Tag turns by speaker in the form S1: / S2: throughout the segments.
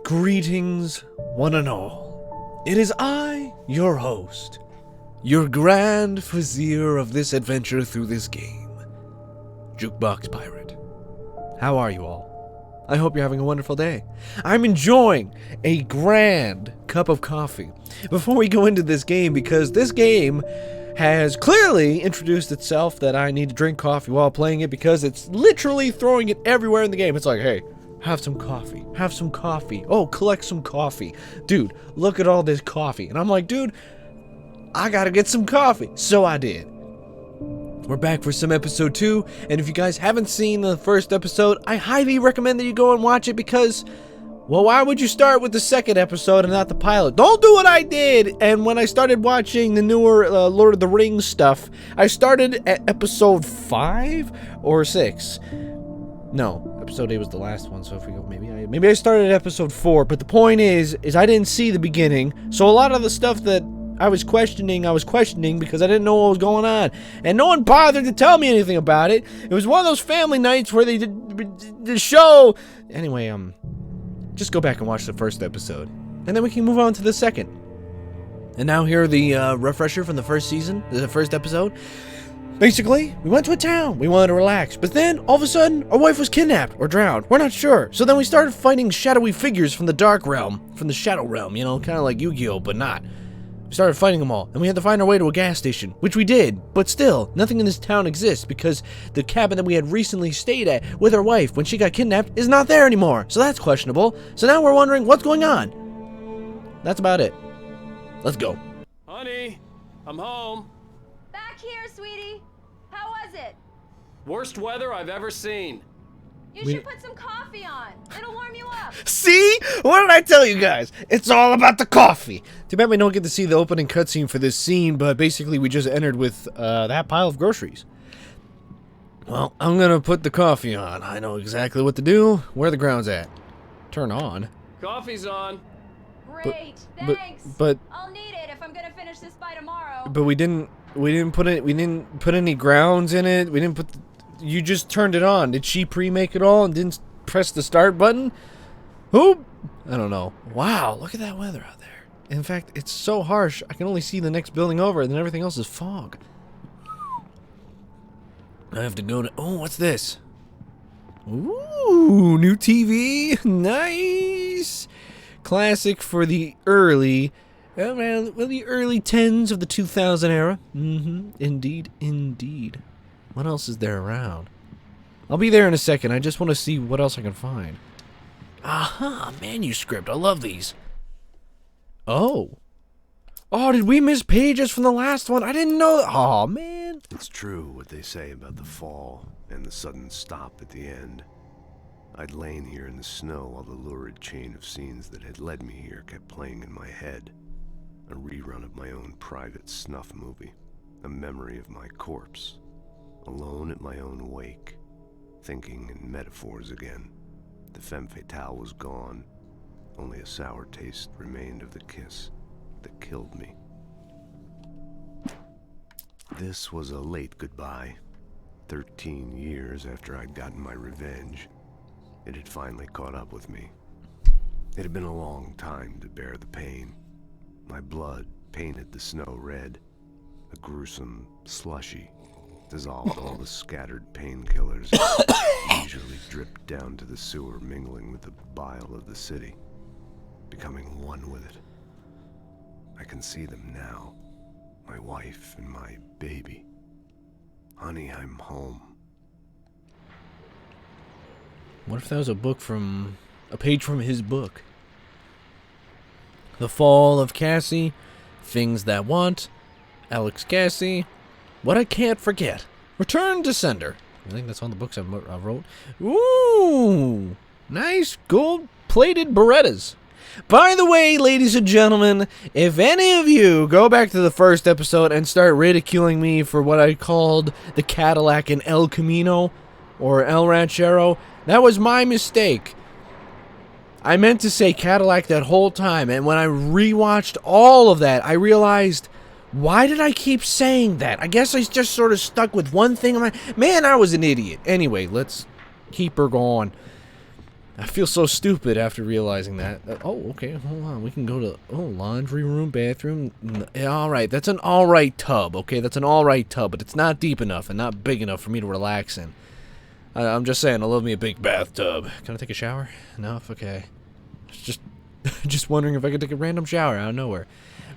S1: Greetings, one and all. It is I, your host, your grand vizier of this adventure through this game, Jukebox Pirate. How are you all? I hope you're having a wonderful day. I'm enjoying a grand cup of coffee before we go into this game, because this game has clearly introduced itself that I need to drink coffee while playing it, because it's literally throwing it everywhere in the game. It's like, hey, have some coffee. Have some coffee. Oh, collect some coffee. Dude, look at all this coffee. And I'm like, dude, I gotta get some coffee. So I did. We're back for some episode 2. And if you guys haven't seen the first episode, I highly recommend that you go and watch it, because, well, why would you start with the second episode and not the pilot? Don't do what I did. And when I started watching the newer Lord of the Rings stuff, I started at episode 5 or 6. No, episode 8 was the last one, so if we go, maybe I started at episode 4, but the point is I didn't see the beginning, so a lot of the stuff that I was questioning because I didn't know what was going on, and no one bothered to tell me anything about it. It was one of those family nights where they did the show. Anyway, just go back and watch the first episode, and then we can move on to the second. And now here are the refresher from the first season, the first episode. Basically, we went to a town. We wanted to relax. But then, all of a sudden, our wife was kidnapped or drowned. We're not sure. So then we started fighting shadowy figures from the dark realm. From the shadow realm, you know, kind of like Yu-Gi-Oh, but not. We started fighting them all. And we had to find our way to a gas station, which we did. But still, nothing in this town exists, because the cabin that we had recently stayed at with our wife when she got kidnapped is not there anymore. So that's questionable. So now we're wondering what's going on. That's about it. Let's go.
S2: Honey, I'm home.
S3: Back here, sweetie. How was it?
S2: Worst weather I've ever seen.
S3: You should put some coffee on. It'll warm you up.
S1: See? What did I tell you guys? It's all about the coffee. Too bad we don't get to see the opening cutscene for this scene, but basically we just entered with that pile of groceries. Well, I'm gonna put the coffee on. I know exactly what to do. Where the ground's at. Turn on.
S2: Coffee's on.
S3: Great, thanks.
S1: But
S3: I'll need it if I'm gonna finish this by tomorrow.
S1: But we didn't put any grounds in it. We didn't put. You just turned it on. Did she pre-make it all and didn't press the start button? Who? I don't know. Wow, look at that weather out there. In fact, it's so harsh. I can only see the next building over, and then everything else is fog. I have to go to. Oh, what's this? Ooh, new TV. Nice. Classic for the early 10s of the 2000 era. Indeed. What else is there around? I'll be there in a second. I just want to see what else I can find. Aha, manuscript. I love these. Oh, did we miss pages from the last one? I didn't know. Oh, man.
S4: It's true what they say about the fall and the sudden stop at the end. I'd lain here in the snow while the lurid chain of scenes that had led me here kept playing in my head. A rerun of my own private snuff movie. A memory of my corpse. Alone at my own wake. Thinking in metaphors again. The femme fatale was gone. Only a sour taste remained of the kiss that killed me. This was a late goodbye. 13 years after I'd gotten my revenge. It had finally caught up with me. It had been a long time to bear the pain. My blood painted the snow red. A gruesome slushy dissolved all the scattered painkillers that usually dripped down to the sewer, mingling with the bile of the city, becoming one with it. I can see them now. My wife and my baby. Honey, I'm home.
S1: What if that was a page from his book? The Fall of Cassie, Things That Want, Alex Cassie, What I Can't Forget, Return to Sender. I think that's all the books I wrote. Ooh, nice gold-plated Berettas. By the way, ladies and gentlemen, if any of you go back to the first episode and start ridiculing me for what I called the Cadillac in El Camino, or El Ranchero, that was my mistake. I meant to say Cadillac that whole time, and when I rewatched all of that, I realized, why did I keep saying that? I guess I just sort of stuck with one thing. Man, I was an idiot. Anyway, let's keep her going. I feel so stupid after realizing that. Oh, okay, hold on. We can go to laundry room, bathroom. All right, that's an all right tub. Okay, that's an all right tub, but it's not deep enough and not big enough for me to relax in. I'm just saying, I love me a big bathtub. Can I take a shower? No, okay. Just wondering if I could take a random shower out of nowhere.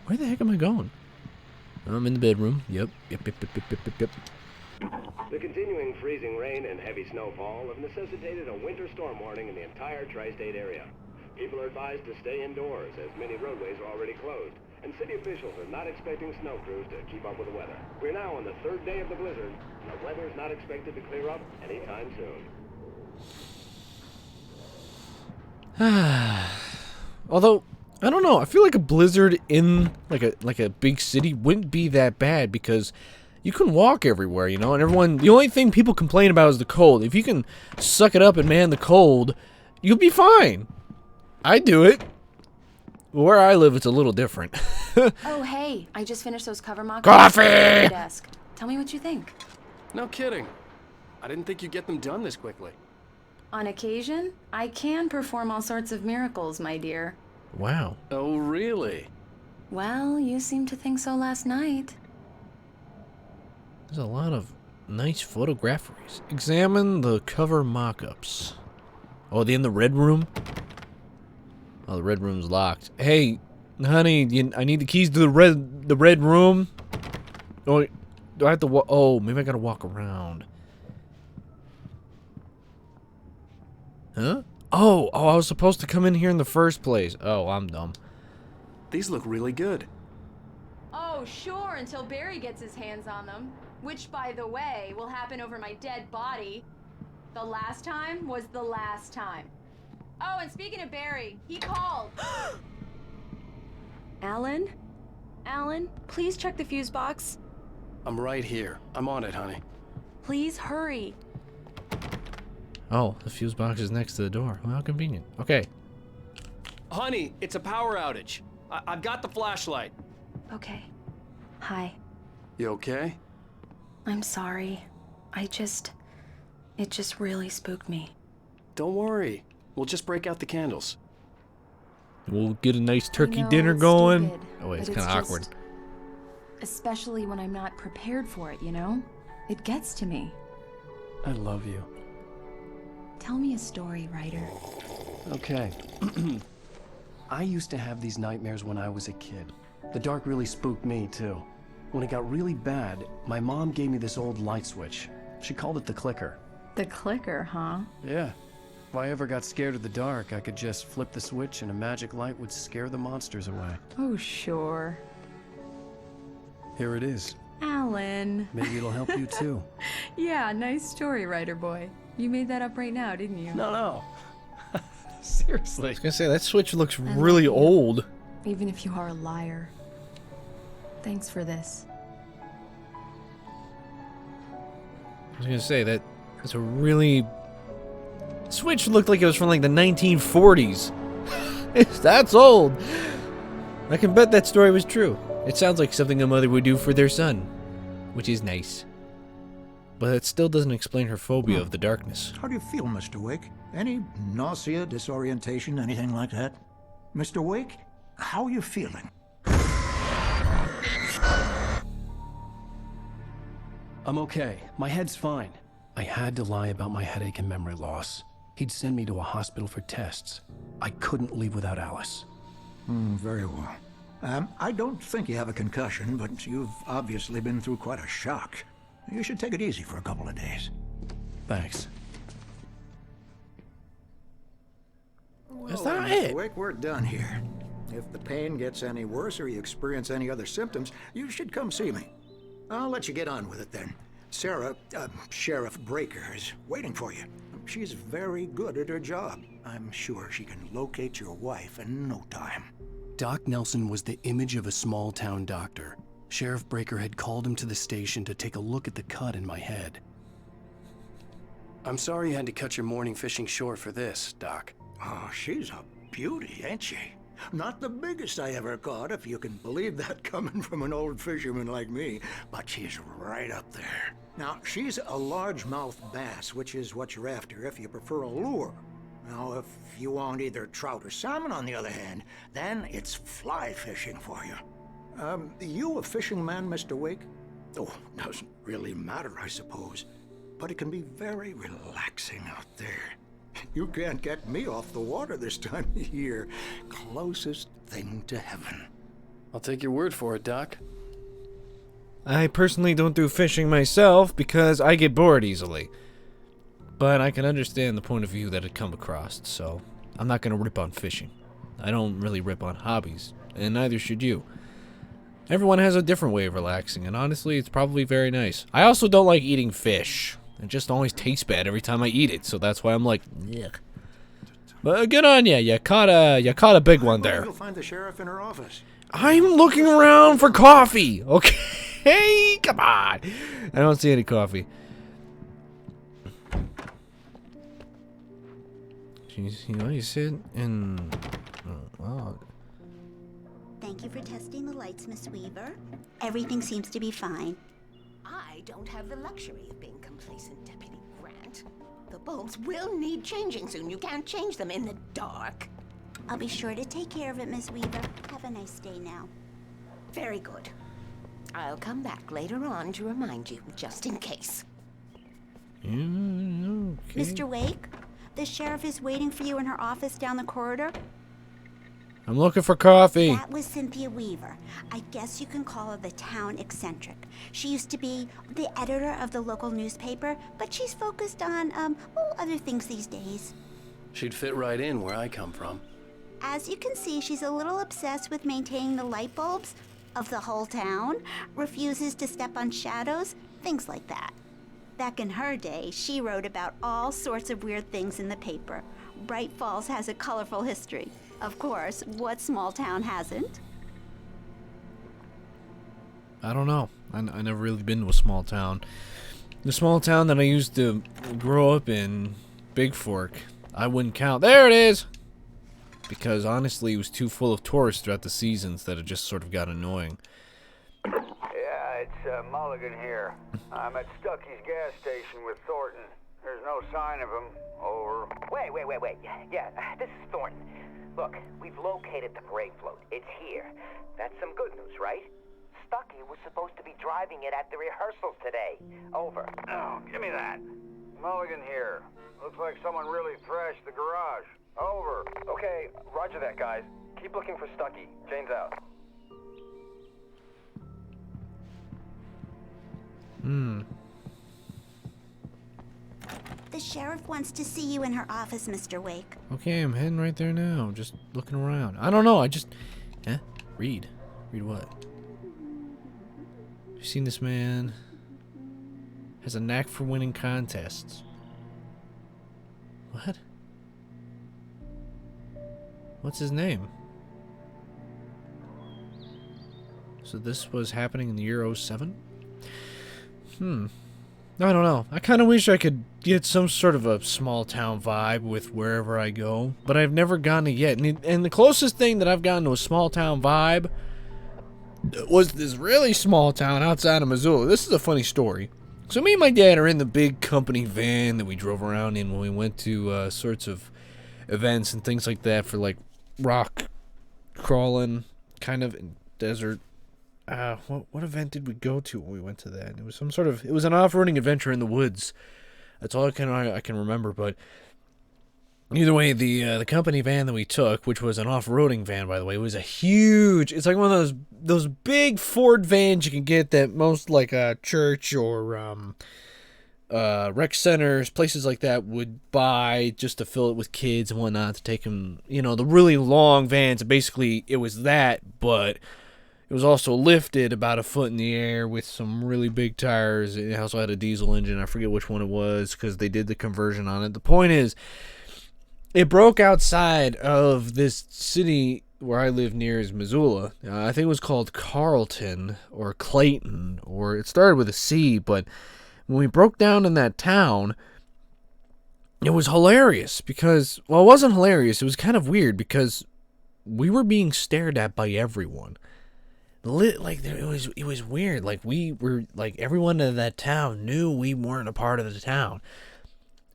S1: Where the heck am I going? I'm in the bedroom. Yep.
S5: The continuing freezing rain and heavy snowfall have necessitated a winter storm warning in the entire tri-state area. People are advised to stay indoors as many roadways are already closed, and city officials are not expecting snow crews to keep up with the weather. We're now on the third day of the blizzard, and the weather is not expected to clear up anytime soon.
S1: Although, I don't know. I feel like a blizzard in like a big city wouldn't be that bad because you can walk everywhere, you know, and the only thing people complain about is the cold. If you can suck it up and man the cold, you'll be fine. I do it. Where I live, it's a little different.
S3: Oh, hey, I just finished those cover mock
S1: Coffee!
S3: at the desk. Tell me what you think.
S2: No kidding. I didn't think you'd get them done this quickly.
S3: On occasion, I can perform all sorts of miracles, my dear.
S1: Wow.
S2: Oh, really?
S3: Well, you seemed to think so last night.
S1: There's a lot of nice photographeries. Examine the cover mock-ups. Oh, they in the red room? Oh, the red room's locked. Hey, honey, I need the keys to the red room. Oh, do I have to walk? Oh, maybe I gotta walk around. Huh? Oh, I was supposed to come in here in the first place. Oh, I'm dumb.
S2: These look really good.
S3: Oh, sure, until Barry gets his hands on them. Which, by the way, will happen over my dead body. The last time was the last time. Oh, and speaking of Barry, he called. Alan? Alan, please check the fuse box.
S2: I'm right here. I'm on it, honey.
S3: Please hurry.
S1: Oh, the fuse box is next to the door. Well, how convenient. Okay.
S2: Honey, it's a power outage. I've got the flashlight.
S3: Okay. Hi.
S2: You okay?
S3: I'm sorry. It just really spooked me.
S2: Don't worry. We'll just break out the candles.
S1: We'll get a nice turkey
S3: I know,
S1: dinner
S3: it's
S1: going.
S3: stupid,
S1: Oh, wait, it's
S3: but
S1: kind of awkward.
S3: just- Especially when I'm not prepared for it, you know? It gets to me.
S2: I love you.
S3: Tell me a story, writer.
S2: Okay. I used to have these nightmares when I was a kid. The dark really spooked me, too. When it got really bad, my mom gave me this old light switch. She called it the clicker.
S3: The clicker, huh?
S2: Yeah. If I ever got scared of the dark, I could just flip the switch and a magic light would scare the monsters away.
S3: Oh, sure.
S2: Here it is.
S3: Alan.
S2: Maybe it'll help you, too.
S3: Yeah, nice story, writer boy. You made that up right now, didn't you?
S2: No. Seriously.
S1: I was gonna say, that switch looks
S3: love
S1: really
S3: you.
S1: old.
S3: Even if you are a liar. Thanks for this.
S1: I was gonna say, that's a really... Switch looked like it was from like the 1940s. That's old. I can bet that story was true. It sounds like something a mother would do for their son, which is nice. But it still doesn't explain her phobia of the darkness.
S6: How do you feel, Mr. Wake? Any nausea, disorientation, anything like that? Mr. Wake, how are you feeling?
S2: I'm okay. My head's fine. I had to lie about my headache and memory loss. He'd send me to a hospital for tests. I couldn't leave without Alice.
S6: Very well. I don't think you have a concussion, but you've obviously been through quite a shock. You should take it easy for a couple of days.
S2: Thanks.
S1: That's
S6: Well,
S1: not
S6: Mr.
S1: it.
S6: Wake, we're done here. If the pain gets any worse or you experience any other symptoms, you should come see me. I'll let you get on with it then. Sarah, Sheriff Breaker, is waiting for you. She's very good at her job. I'm sure she can locate your wife in no time.
S2: Doc Nelson was the image of a small-town doctor. Sheriff Breaker had called him to the station to take a look at the cut in my head. I'm sorry you had to cut your morning fishing short for this, Doc.
S6: Oh, she's a beauty, ain't she? Not the biggest I ever caught, if you can believe that coming from an old fisherman like me, but she's right up there. Now, she's a largemouth bass, which is what you're after if you prefer a lure. Now, if you want either trout or salmon, on the other hand, then it's fly fishing for you. You a fishing man, Mr. Wake? Oh, doesn't really matter, I suppose. But it can be very relaxing out there. You can't get me off the water this time of year. Closest thing to heaven.
S2: I'll take your word for it, Doc.
S1: I personally don't do fishing myself because I get bored easily. But I can understand the point of view that it come across, so I'm not going to rip on fishing. I don't really rip on hobbies, and neither should you. Everyone has a different way of relaxing, and honestly, it's probably very nice. I also don't like eating fish. It just always tastes bad every time I eat it, so that's why I'm like, yuck. But good on ya. You caught a big one there.
S6: You'll find the sheriff in her office.
S1: I'm looking around for coffee. Okay, come on. I don't see any coffee. You sit in. Oh.
S7: Thank you for testing the lights, Miss Weaver. Everything seems to be fine.
S8: I don't have the luxury of being complacent, Deputy Grant. The bulbs will need changing soon. You can't change them in the dark.
S7: I'll be sure to take care of it, Miss Weaver. Have a nice day now.
S8: Very good. I'll come back later on to remind you, just in case.
S1: Okay.
S7: Mr. Wake, the sheriff is waiting for you in her office down the corridor.
S1: I'm looking for coffee.
S7: That was Cynthia Weaver. I guess you can call her the town eccentric. She used to be the editor of the local newspaper, but she's focused on, other things these days.
S2: She'd fit right in where I come from.
S7: As you can see, she's a little obsessed with maintaining the light bulbs of the whole town, refuses to step on shadows, things like that. Back in her day, she wrote about all sorts of weird things in the paper. Bright Falls has a colorful history. Of course, what small town hasn't?
S1: I don't know. I never really been to a small town. The small town that I used to grow up in, Big Fork, I wouldn't count. There it is! Because honestly, it was too full of tourists throughout the seasons that it just sort of got annoying.
S9: Yeah, it's Mulligan here. I'm at Stucky's gas station with Thornton. There's no sign of him. Over.
S10: Wait. Yeah, this is Thornton. Look, we've located the brake float. It's here. That's some good news, right? Stucky was supposed to be driving it at the rehearsals today. Over.
S9: Oh, give me that. Mulligan here. Looks like someone really thrashed the garage. Over.
S11: Okay, roger that, guys. Keep looking for Stucky. Jane's out.
S7: The sheriff wants to see you in her office, Mr. Wake.
S1: Okay, I'm heading right there now. Just looking around. I don't know. Read. Read what? You've seen this man. Has a knack for winning contests. What? What's his name? So this was happening in the year 07? I don't know. I kind of wish I could get some sort of a small town vibe with wherever I go, but I've never gotten it yet. And the closest thing that I've gotten to a small town vibe was this really small town outside of Missoula. This is a funny story. So me and my dad are in the big company van that we drove around in when we went to sorts of events and things like that for like rock crawling kind of desert. What event did we go to when we went to that? It was it was an off-roading adventure in the woods. That's all I can remember. But either way, the company van that we took, which was an off-roading van, by the way, was a huge. It's like one of those big Ford vans you can get that most like a church or rec centers, places like that would buy just to fill it with kids and whatnot to take them. You know, the really long vans. Basically, it was that, but it was also lifted about a foot in the air with some really big tires. It also had a diesel engine. I forget which one it was because they did the conversion on it. The point is, it broke outside of this city where I live near is Missoula. I think it was called Carlton or Clayton, or it started with a C. But when we broke down in that town, it was hilarious because, well, it wasn't hilarious. It was kind of weird because we were being stared at by everyone. Like it was weird. Like we were like everyone in that town knew we weren't a part of the town,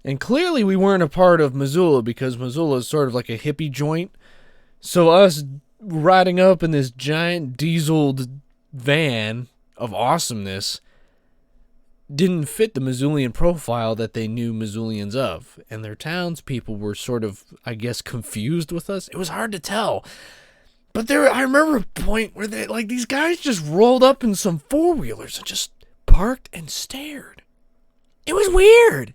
S1: And clearly we weren't a part of Missoula because Missoula is sort of like a hippie joint. So us riding up in this giant dieseled van of awesomeness didn't fit the Missoulian profile that they knew Missoulians of. And their townspeople were sort of, I guess, confused with us. It was hard to tell. But I remember a point where these guys just rolled up in some four-wheelers and just parked and stared. It was weird.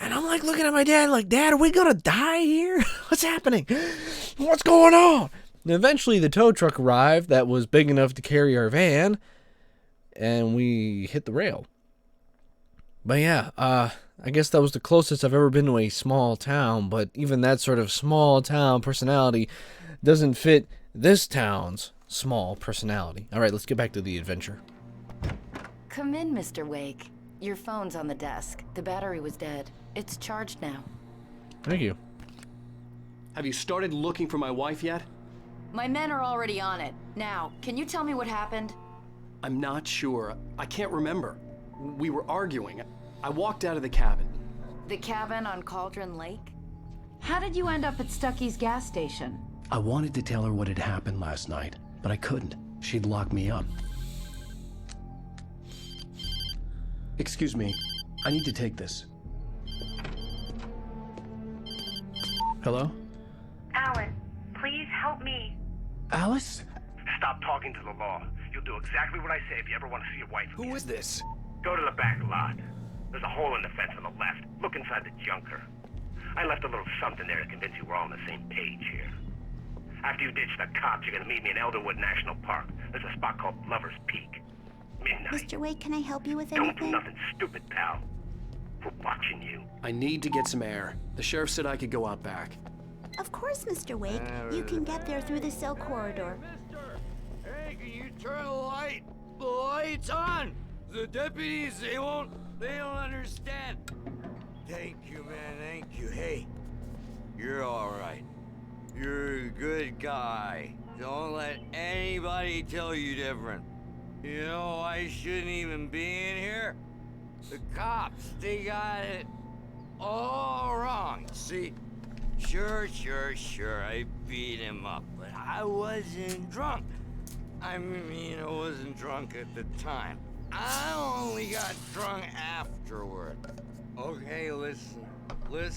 S1: And I'm like looking at my dad like, Dad, are we going to die here? What's happening? What's going on? And eventually the tow truck arrived that was big enough to carry our van, and we hit the rail. But yeah, I guess that was the closest I've ever been to a small town, but even that sort of small town personality doesn't fit this town's small personality. All right, let's get back to the adventure.
S12: Come in, Mr. Wake. Your phone's on the desk. The battery was dead. It's charged now.
S1: Thank you.
S2: Have you started looking for my wife yet?
S12: My men are already on it. Now, can you tell me what happened?
S2: I'm not sure. I can't remember. We were arguing. I walked out of the cabin.
S12: The cabin on Cauldron Lake? How did you end up at Stucky's gas station?
S2: I wanted to tell her what had happened last night, but I couldn't. She'd lock me up. Excuse me. I need to take this. Hello?
S13: Alan, please help me.
S2: Alice?
S5: Stop talking to the law. You'll do exactly what I say if you ever want to see your wife again.
S2: Who is this?
S5: Go to the back lot. There's a hole in the fence on the left. Look inside the junker. I left a little something there to convince you we're all on the same page here. After you ditch the cops, you're gonna meet me in Elderwood National Park. There's a spot called Lover's Peak. Midnight.
S7: Mr. Wake, can I help you with
S5: Don't do
S7: anything?
S5: nothing stupid, pal. We're watching you.
S2: I need to get some air. The sheriff said I could go out back.
S7: Of course, Mr. Wake. You can get there through the cell corridor.
S14: Hey, can you turn the light? The light's on! The deputies, they don't understand. Thank you, man, thank you. Hey, you're alright. You're a good guy. Don't let anybody tell you different. You know, I shouldn't even be in here. The cops, they got it all wrong. See, sure, I beat him up, but I wasn't drunk. I mean, I wasn't drunk at the time. I only got drunk afterward. Okay, listen. You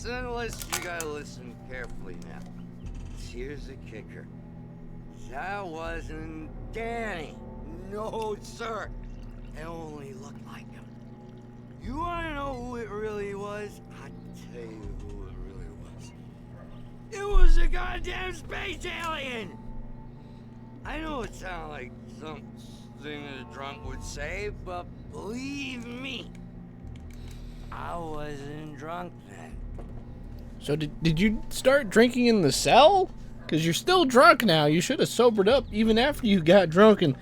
S14: gotta listen carefully now. Here's the kicker. That wasn't Danny. No, sir. It only looked like him. You wanna know who it really was? I'll tell you who it really was. It was a goddamn space alien! I know it sounds like something a drunk would say, but believe me, I wasn't drunk then.
S1: So did you start drinking in the cell? Because you're still drunk now. You should have sobered up even after you got drunk and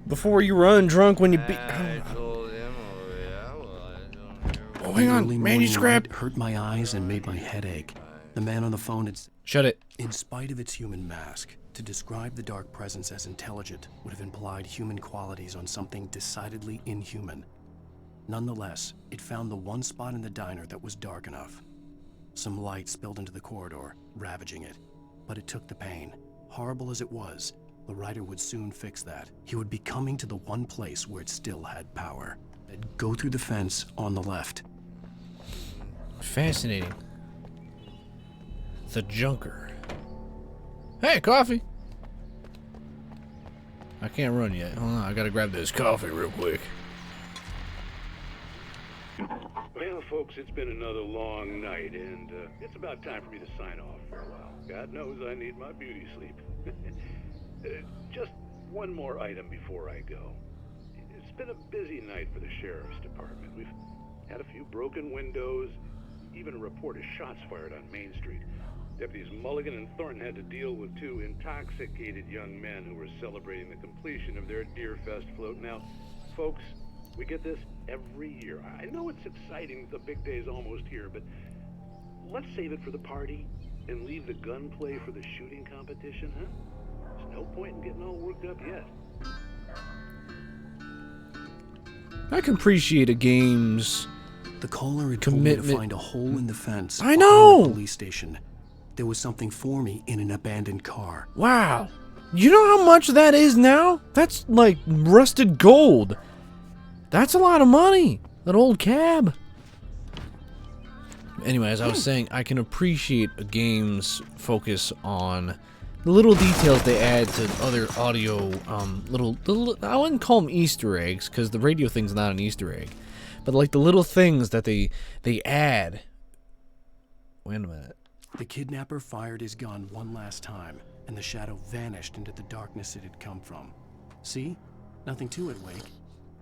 S1: before you were undrunk when you beat...
S14: I told him, oh yeah, well, I don't hear...
S1: Oh, hang on,
S2: The early
S1: manuscript.
S2: morning light hurt my eyes and made my head ache. The man on the phone had...
S1: Shut it.
S2: In spite of its human mask, to describe the dark presence as intelligent would have implied human qualities on something decidedly inhuman. Nonetheless, it found the one spot in the diner that was dark enough. Some light spilled into the corridor, ravaging it. But it took the pain. Horrible as it was, the writer would soon fix that. He would be coming to the one place where it still had power. I'd go through the fence on the left.
S1: Fascinating. The Junker. Hey, coffee. I can't run yet. Hold on, I gotta grab this coffee real quick.
S15: Well, folks, it's been another long night, and it's about time for me to sign off for a while. God knows I need my beauty sleep. Just one more item before I go. It's been a busy night for the Sheriff's Department. We've had a few broken windows, even a report of shots fired on Main Street. Deputies Mulligan and Thornton had to deal with two intoxicated young men who were celebrating the completion of their Deerfest float. Now, folks, we get this every year. I know it's exciting, the big day's almost here, but let's save it for the party and leave the gunplay for the shooting competition, huh? There's no point in getting all worked up yet.
S1: I can appreciate a game's
S2: The caller had told me to find a hole in the fence
S1: I
S2: behind
S1: know!
S2: the police station. There was something for me in an abandoned car.
S1: Wow. You know how much that is now? That's like rusted gold. That's a lot of money. That old cab. Anyway, as I was saying, I can appreciate a game's focus on the little details they add to other audio, little I wouldn't call them Easter eggs, because the radio thing's not an Easter egg. But like the little things that they add. Wait a minute.
S2: The kidnapper fired his gun one last time, and the shadow vanished into the darkness it had come from. See? Nothing to it, Wake.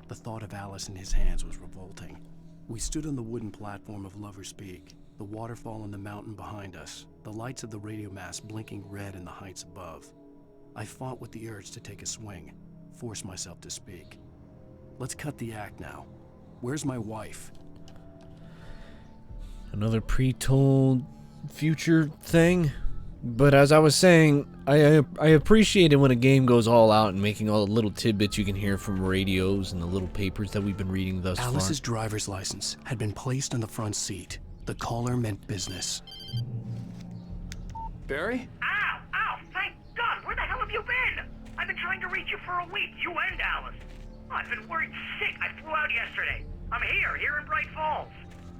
S2: The thought of Alice in his hands was revolting. We stood on the wooden platform of Lover's Peak, the waterfall on the mountain behind us, the lights of the radio mast blinking red in the heights above. I fought with the urge to take a swing, force myself to speak. Let's cut the act now. Where's my wife?
S1: Another pre-told future thing. But as I was saying, I appreciate it when a game goes all out and making all the little tidbits you can hear from radios and the little papers that we've been reading thus far.
S2: Alice's driver's license had been placed on the front seat. The caller meant business. Barry?
S13: Ow! Ow! Thank God! Where the hell have you been? I've been trying to reach you for a week, you and Alice. Oh, I've been worried sick. I flew out yesterday. I'm here in Bright Falls.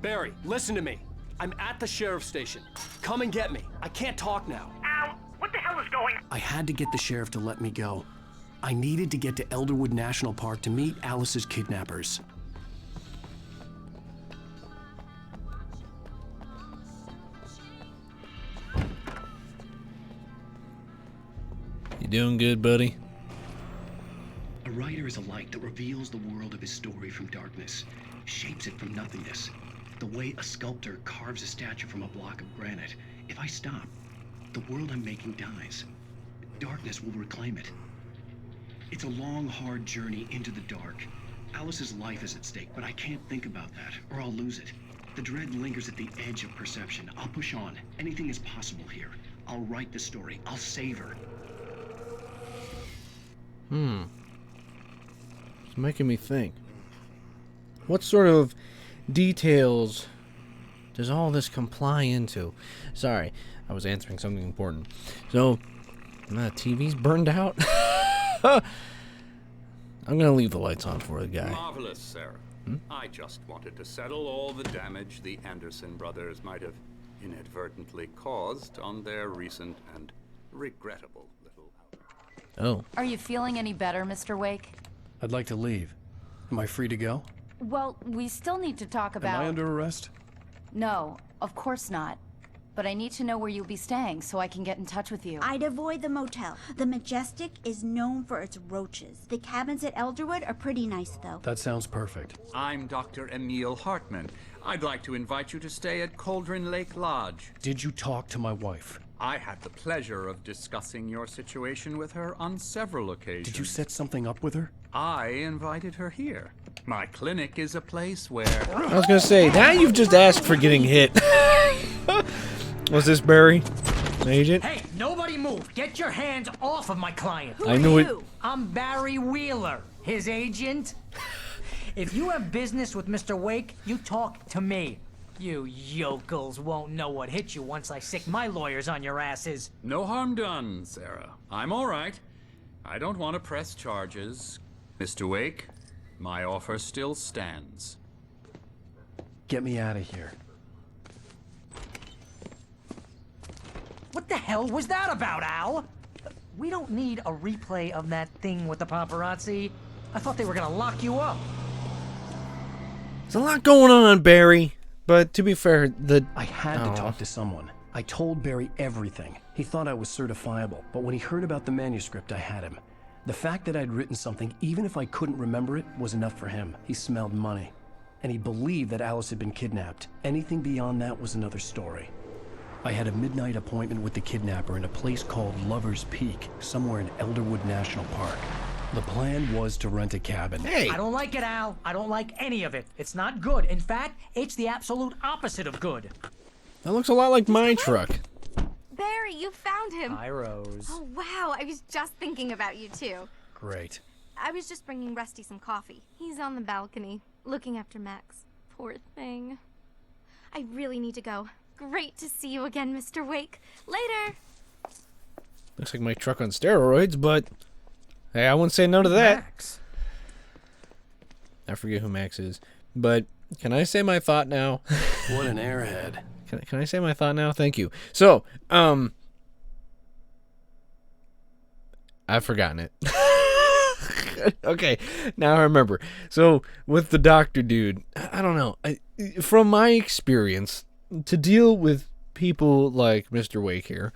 S2: Barry, listen to me. I'm at the sheriff's station. Come and get me. I can't talk now.
S13: Ow! What the hell is going on?
S2: I had to get the sheriff to let me go. I needed to get to Elderwood National Park to meet Alice's kidnappers.
S1: You doing good, buddy?
S2: A writer is a light that reveals the world of his story from darkness, shapes it from nothingness. The way a sculptor carves a statue from a block of granite. If I stop, the world I'm making dies. Darkness will reclaim it. It's a long, hard journey into the dark. Alice's life is at stake, but I can't think about that, or I'll lose it. The dread lingers at the edge of perception. I'll push on. Anything is possible here. I'll write the story. I'll save her.
S1: It's making me think. What sort of details does all this comply into? Sorry, I was answering something important. So, TV's burned out. I'm gonna leave the lights on for the guy.
S16: Marvelous, Sarah. I just wanted to settle all the damage the Anderson brothers might have inadvertently caused on their recent and regrettable little outing.
S1: Oh.
S12: Are you feeling any better, Mr. Wake?
S2: I'd like to leave. Am I free to go?
S12: Well, we still need to talk about...
S2: Am I under arrest?
S12: No, of course not. But I need to know where you'll be staying so I can get in touch with you.
S7: I'd avoid the motel. The Majestic is known for its roaches. The cabins at Elderwood are pretty nice, though.
S2: That sounds perfect.
S16: I'm Dr. Emil Hartman. I'd like to invite you to stay at Cauldron Lake Lodge.
S2: Did you talk to my wife?
S16: I had the pleasure of discussing your situation with her on several occasions.
S2: Did you set something up with her?
S16: I invited her here. My clinic is a place where...
S1: I was gonna say, now you've just asked for getting hit. Was this Barry? Agent?
S17: Hey, nobody move! Get your hands off of my client!
S1: I knew it.
S17: I'm Barry Wheeler, his agent. If you have business with Mr. Wake, you talk to me. You yokels won't know what hit you once I sick my lawyers on your asses.
S16: No harm done, Sarah. I'm all right. I don't want to press charges. Mr. Wake, my offer still stands.
S2: Get me out of here.
S17: What the hell was that about, Al? We don't need a replay of that thing with the paparazzi. I thought they were gonna lock you up.
S1: There's a lot going on, Barry. But to be fair,
S2: I had to talk to someone. I told Barry everything. He thought I was certifiable, but when he heard about the manuscript, I had him. The fact that I'd written something, even if I couldn't remember it, was enough for him. He smelled money. And he believed that Alice had been kidnapped. Anything beyond that was another story. I had a midnight appointment with the kidnapper in a place called Lover's Peak, somewhere in Elderwood National Park. The plan was to rent a cabin.
S17: Hey! I don't like it, Al. I don't like any of it. It's not good. In fact, it's the absolute opposite of good.
S1: That looks a lot like my truck.
S18: Barry, you found him.
S17: Hi, Rose.
S18: Oh, wow. I was just thinking about you, too.
S2: Great.
S18: I was just bringing Rusty some coffee. He's on the balcony, looking after Max. Poor thing. I really need to go. Great to see you again, Mr. Wake. Later!
S1: Looks like my truck on steroids, but hey, I wouldn't say no to that.
S17: Max.
S1: I forget who Max is, but can I say my thought now?
S2: What an airhead.
S1: Can I say my thought now? Thank you. So, I've forgotten it. Okay, now I remember. So, with the doctor dude, I don't know. From my experience, to deal with people like Mr. Wake here,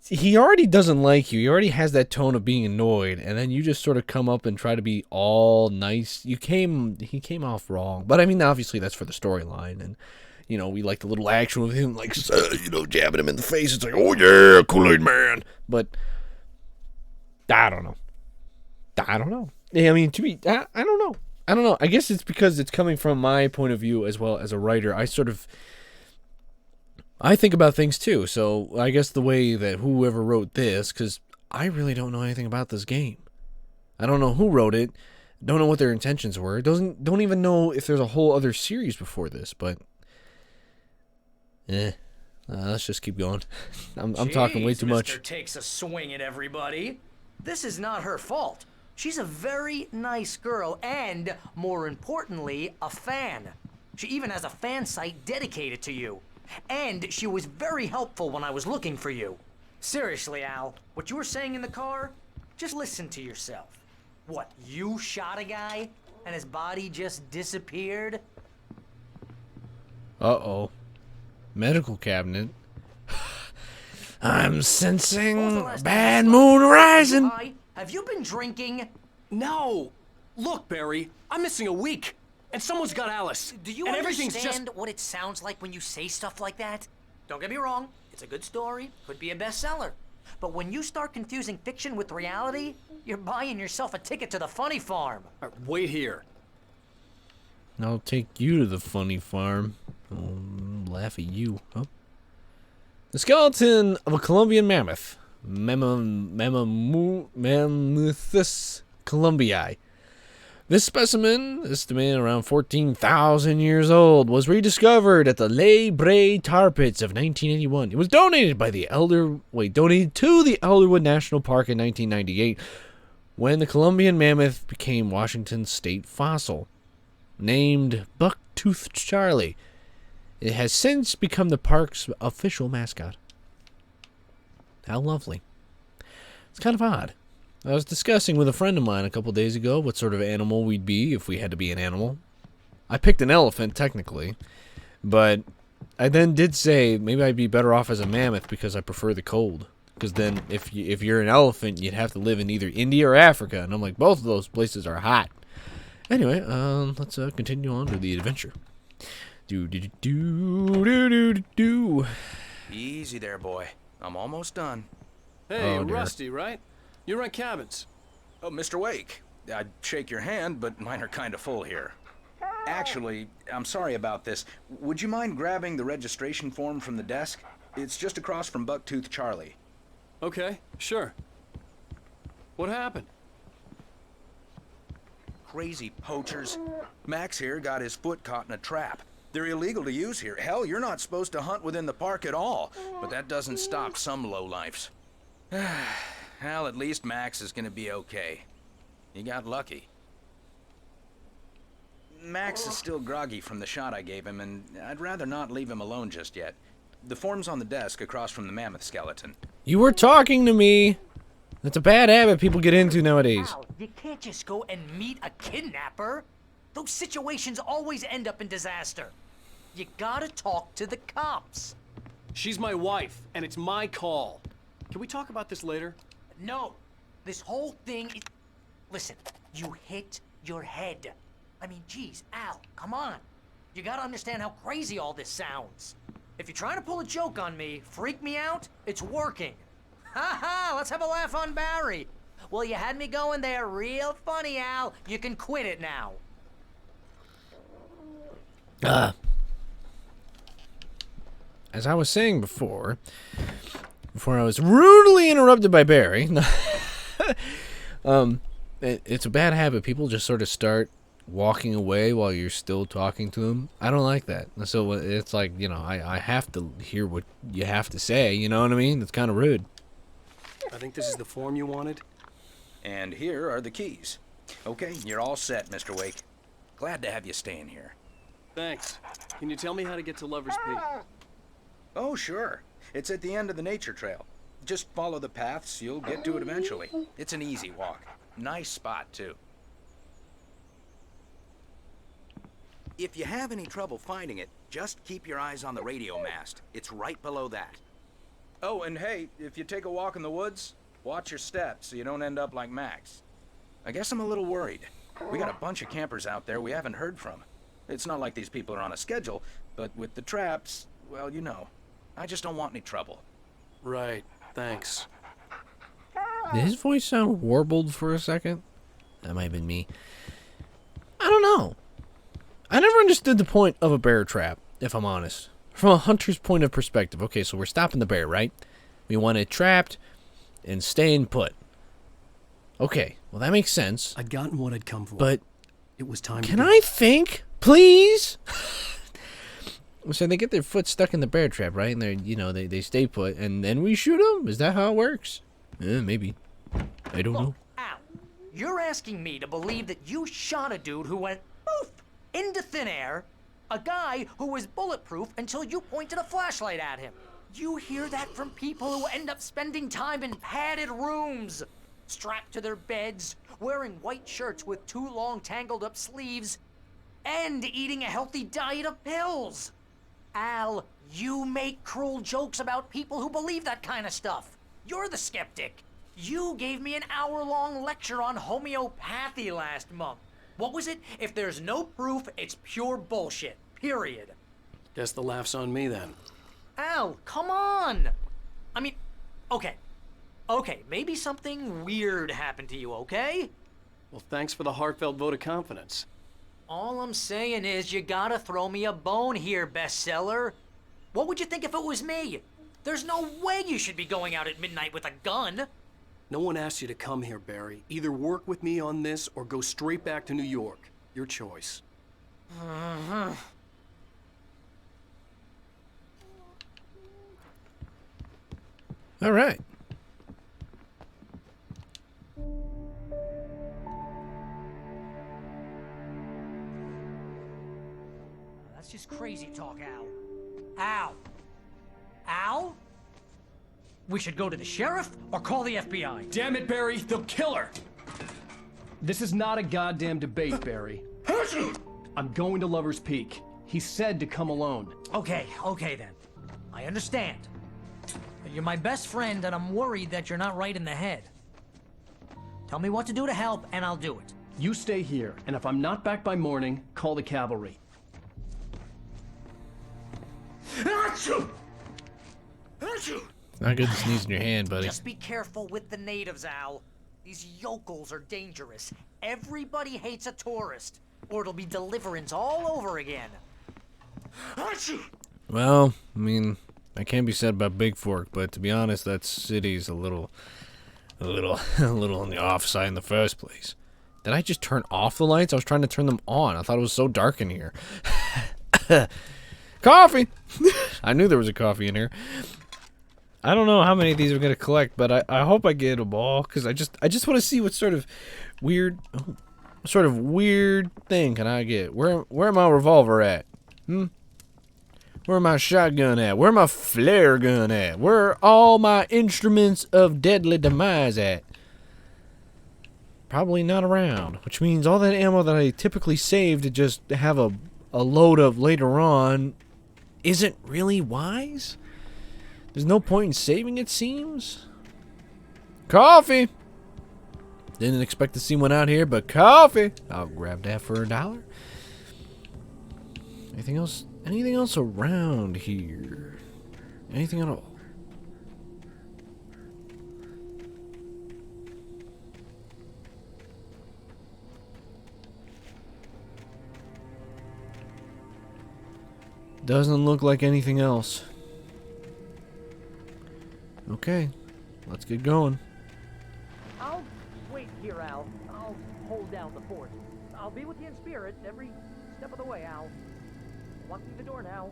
S1: he already doesn't like you. He already has that tone of being annoyed, and then you just sort of come up and try to be all nice. He came off wrong. But I mean, obviously that's for the storyline, and you know, we like the little action with him, like, jabbing him in the face. It's like, oh yeah, Kool-Aid Man. But I don't know. I mean, I don't know. I guess it's because it's coming from my point of view as well as a writer. I think about things too. So I guess the way that whoever wrote this, because I really don't know anything about this game. I don't know who wrote it. Don't know what their intentions were. Don't even know if there's a whole other series before this. But let's just keep going. I'm talking way too much.
S17: Mr. takes a swing at everybody. This is not her fault. She's a very nice girl and, more importantly, a fan. She even has a fan site dedicated to you. And she was very helpful when I was looking for you. Seriously, Al, what you were saying in the car, just listen to yourself. What, you shot a guy and his body just disappeared?
S1: Uh-oh. Medical cabinet. I'm sensing bad moon rising.
S17: Have you been drinking?
S2: No! Look, Barry, I'm missing a week, and someone's got Alice.
S17: Do you understand what it sounds like when you say stuff like that? Don't get me wrong, it's a good story, could be a bestseller. But when you start confusing fiction with reality, you're buying yourself a ticket to the funny farm.
S2: All right, wait here.
S1: I'll take you to the funny farm. I'll laugh at you. Huh? The skeleton of a Columbian mammoth, Mammuthus columbii. This specimen, estimated around 14,000 years old, was rediscovered at the Les Bray Tar Pits of 1981. It was donated to the Elderwood National Park in 1998, when the Columbian mammoth became Washington's state fossil. Named Buck-toothed Charlie, it has since become the park's official mascot. How lovely. It's kind of odd. I was discussing with a friend of mine a couple days ago what sort of animal we'd be if we had to be an animal. I picked an elephant, technically, but I then did say maybe I'd be better off as a mammoth because I prefer the cold. Because then if you're an elephant, you'd have to live in either India or Africa, and I'm like, both of those places are hot. Anyway, let's continue on to the adventure.
S19: Easy there, boy. I'm almost done.
S2: Hey, Rusty, right? You rent cabins.
S19: Oh, Mr. Wake. I'd shake your hand, but mine are kind of full here. Actually, I'm sorry about this. Would you mind grabbing the registration form from the desk? It's just across from Buck-toothed Charlie.
S2: Okay, sure. What happened?
S19: Crazy poachers. Max here got his foot caught in a trap. They're illegal to use here. Hell, you're not supposed to hunt within the park at all. But that doesn't stop some lowlifes. Well, at least Max is gonna be okay. He got lucky. Max is still groggy from the shot I gave him, and I'd rather not leave him alone just yet. The form's on the desk across from the mammoth skeleton.
S1: You were talking to me. That's a bad habit people get into nowadays.
S17: Al, you can't just go and meet a kidnapper. Those situations always end up in disaster. You gotta talk to the cops.
S2: She's my wife, and it's my call. Can we talk about this later?
S17: No, this whole thing is... Listen, you hit your head. I mean, geez, Al, come on. You gotta understand how crazy all this sounds. If you're trying to pull a joke on me, freak me out, it's working. Ha ha, let's have a laugh on Barry. Well, you had me going there real funny, Al. You can quit it now.
S1: As I was saying before I was rudely interrupted by Barry, it's a bad habit. People just sort of start walking away while you're still talking to him. I don't like that. So it's like, you know, I have to hear what you have to say, you know what I mean? It's kind of rude.
S2: I think this is the form you wanted.
S19: And here are the keys. Okay, you're all set, Mr. Wake. Glad to have you staying here.
S2: Thanks. Can you tell me how to get to Lover's Peak?
S19: Oh, sure. It's at the end of the nature trail. Just follow the paths, you'll get to it eventually. It's an easy walk. Nice spot, too. If you have any trouble finding it, just keep your eyes on the radio mast. It's right below that. Oh, and hey, if you take a walk in the woods, watch your steps so you don't end up like Max. I guess I'm a little worried. We got a bunch of campers out there we haven't heard from. It's not like these people are on a schedule, but with the traps, well, you know. I just don't want any trouble.
S2: Right, thanks.
S1: Did his voice sound warbled for a second? That might have been me. I don't know. I never understood the point of a bear trap, if I'm honest. From a hunter's point of perspective. Okay, so we're stopping the bear, right? We want it trapped and staying put. Okay, well that makes sense.
S2: I'd gotten what I'd come for.
S1: But
S2: it was time
S1: can I think, please? So they get their foot stuck in the bear trap, right? And they're, you know, they stay put, and then we shoot them? Is that how it works? Maybe. I don't know.
S17: Al, you're asking me to believe that you shot a dude who went poof into thin air, a guy who was bulletproof until you pointed a flashlight at him. You hear that from people who end up spending time in padded rooms, strapped to their beds, wearing white shirts with too long tangled up sleeves, and eating a healthy diet of pills. Al, you make cruel jokes about people who believe that kind of stuff. You're the skeptic. You gave me an hour-long lecture on homeopathy last month. What was it? If there's no proof, it's pure bullshit. Period.
S2: Guess the laugh's on me then.
S17: Al, come on! I mean, okay. Okay, maybe something weird happened to you, okay?
S2: Well, thanks for the heartfelt vote of confidence.
S17: All I'm saying is you gotta throw me a bone here, bestseller. What would you think if it was me? There's no way you should be going out at midnight with a gun.
S2: No one asked you to come here, Barry. Either work with me on this or go straight back to New York. Your choice.
S1: All right.
S17: That's just crazy talk, Al. Al? Al? We should go to the sheriff or call the FBI.
S20: Damn it, Barry, they'll kill her! This is not a goddamn debate, Barry. I'm going to Lover's Peak. He said to come alone.
S17: Okay then. I understand. You're my best friend, and I'm worried that you're not right in the head. Tell me what to do to help, and I'll do it.
S20: You stay here, and if I'm not back by morning, call the cavalry.
S1: Not good to sneeze in your hand, buddy.
S17: Just be careful with the natives, Al. These yokels are dangerous. Everybody hates a tourist, or it'll be Deliverance all over again.
S1: Well, I mean, that can be said about Big Fork, but to be honest, that city's a little on the off side in the first place. Did I just turn off the lights? I was trying to turn them on. I thought it was so dark in here. Coffee! I knew there was a coffee in here. I don't know how many of these we're gonna collect, but I hope I get them all, because I just want to see what sort of weird thing can I get. Where my revolver at? Where my shotgun at? Where my flare gun at? Where are all my instruments of deadly demise at? Probably not around, which means all that ammo that I typically save to just have a load of later on isn't really wise. There's no point in saving, it seems. Coffee! Didn't expect to see one out here, but coffee! I'll grab that for $1. Anything else? Anything else around here? Anything at all? Doesn't look like anything else. Okay, let's get going.
S17: I'll wait here, Al. I'll hold down the fort. I'll be with you in spirit every step of the way, Al. Walk through the door now.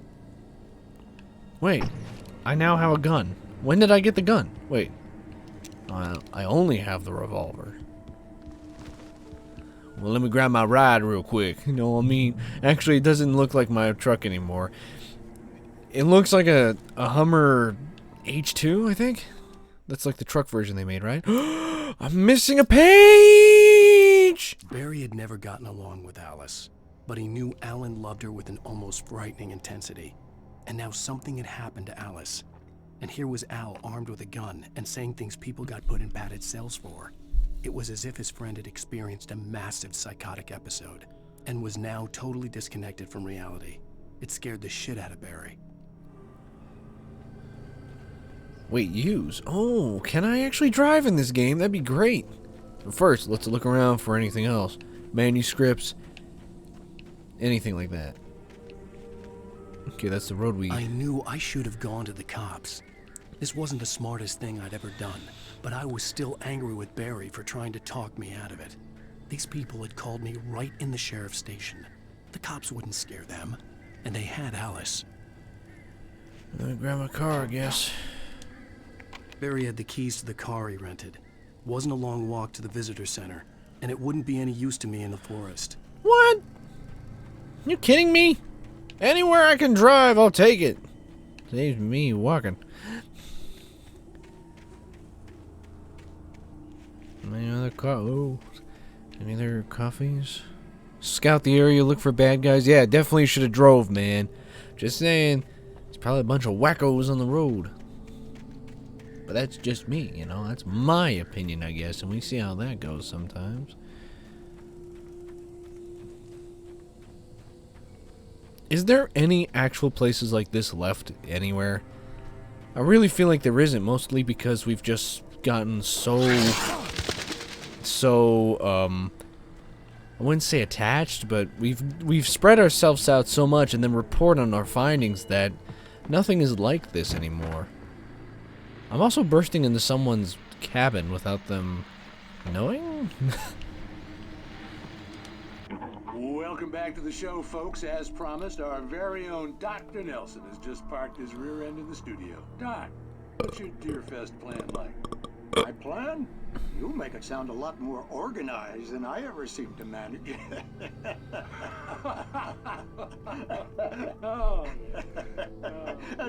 S1: Wait, I now have a gun. When did I get the gun? Wait. I only have the revolver. Well, let me grab my ride real quick. You know what I mean? Actually, it doesn't look like my truck anymore. It looks like a Hummer H2, I think? That's like the truck version they made, right? I'm missing a page!
S2: Barry had never gotten along with Alice, but he knew Alan loved her with an almost frightening intensity. And now something had happened to Alice. And here was Al armed with a gun and saying things people got put in padded cells for. It was as if his friend had experienced a massive psychotic episode and was now totally disconnected from reality. It scared the shit out of Barry.
S1: Wait, use? Oh, can I actually drive in this game? That'd be great. But first, let's look around for anything else. Manuscripts. Anything like that. Okay, that's the road we...
S2: I knew I should have gone to the cops. This wasn't the smartest thing I'd ever done, but I was still angry with Barry for trying to talk me out of it. These people had called me right in the sheriff's station. The cops wouldn't scare them, and they had Alice.
S1: Let me grab my car, I guess.
S2: Barry had the keys to the car he rented. Wasn't a long walk to the visitor center, and it wouldn't be any use to me in the forest.
S1: What? You kidding me? Anywhere I can drive, I'll take it. Saves me walking. Any other any other coffees? Scout the area, look for bad guys. Yeah, definitely should have drove, man. Just saying, there's probably a bunch of wackos on the road. But that's just me, you know. That's my opinion, I guess, and we see how that goes sometimes. Is there any actual places like this left anywhere? I really feel like there isn't, mostly because we've just gotten so I wouldn't say attached, but we've spread ourselves out so much and then report on our findings that nothing is like this anymore. I'm also bursting into someone's cabin without them knowing?
S15: Welcome back to the show, folks. As promised, our very own Dr. Nelson has just parked his rear end in the studio. Doc, what's your Deerfest plan like?
S6: My plan? You make it sound a lot more organized than I ever seem to manage.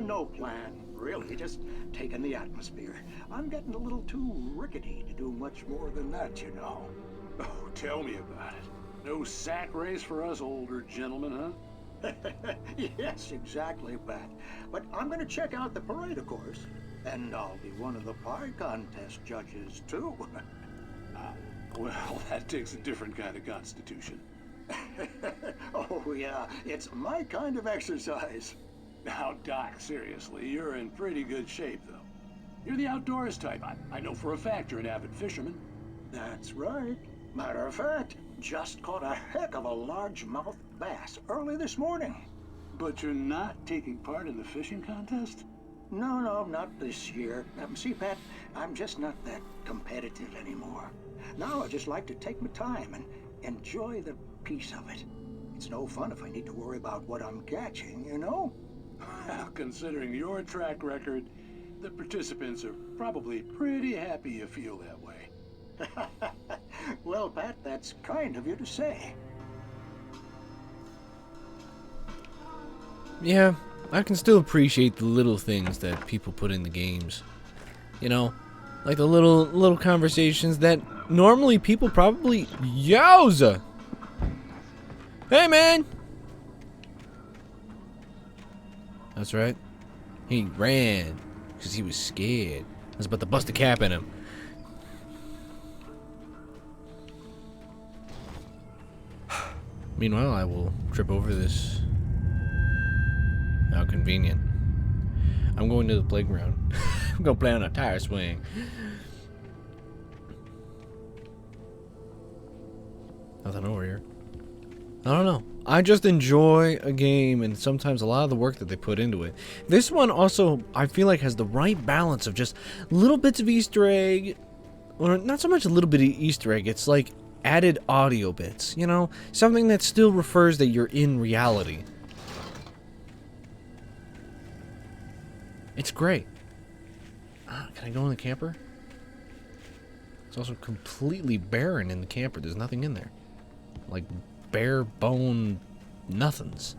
S6: No plan, really, just taking the atmosphere. I'm getting a little too rickety to do much more than that, you know.
S15: Oh, tell me about it. No sack race for us older gentlemen, huh?
S6: Yes, exactly, Pat. But I'm going to check out the parade, of course. And I'll be one of the pie contest judges, too.
S15: Well, that takes a different kind of constitution.
S6: Oh, yeah, it's my kind of exercise.
S15: Now, Doc, seriously, you're in pretty good shape, though. You're the outdoors type. I know for a fact you're an avid fisherman.
S6: That's right. Matter of fact, just caught a heck of a largemouth bass early this morning.
S15: But you're not taking part in the fishing contest?
S6: No, not this year. See, Pat, I'm just not that competitive anymore. Now I just like to take my time and enjoy the peace of it. It's no fun if I need to worry about what I'm catching, you know?
S15: Well, considering your track record, the participants are probably pretty happy you feel that way.
S6: Well, Pat, that's kind of you to say.
S1: Yeah, I can still appreciate the little things that people put in the games. You know, like the little conversations that normally people probably... Yowza! Hey, man! That's right. He ran because he was scared. I was about to bust a cap in him. Meanwhile, I will trip over this. How convenient. I'm going to the playground. I'm going to play on a tire swing. Nothing over here. I don't know. I just enjoy a game and sometimes a lot of the work that they put into it. This one also, I feel like, has the right balance of just little bits of Easter egg. Or not so much a little bit of Easter egg. It's like added audio bits, you know, something that still refers that you're in reality. It's great. Can I go in the camper? It's also completely barren in the camper. There's nothing in there. Like bare bone nothings.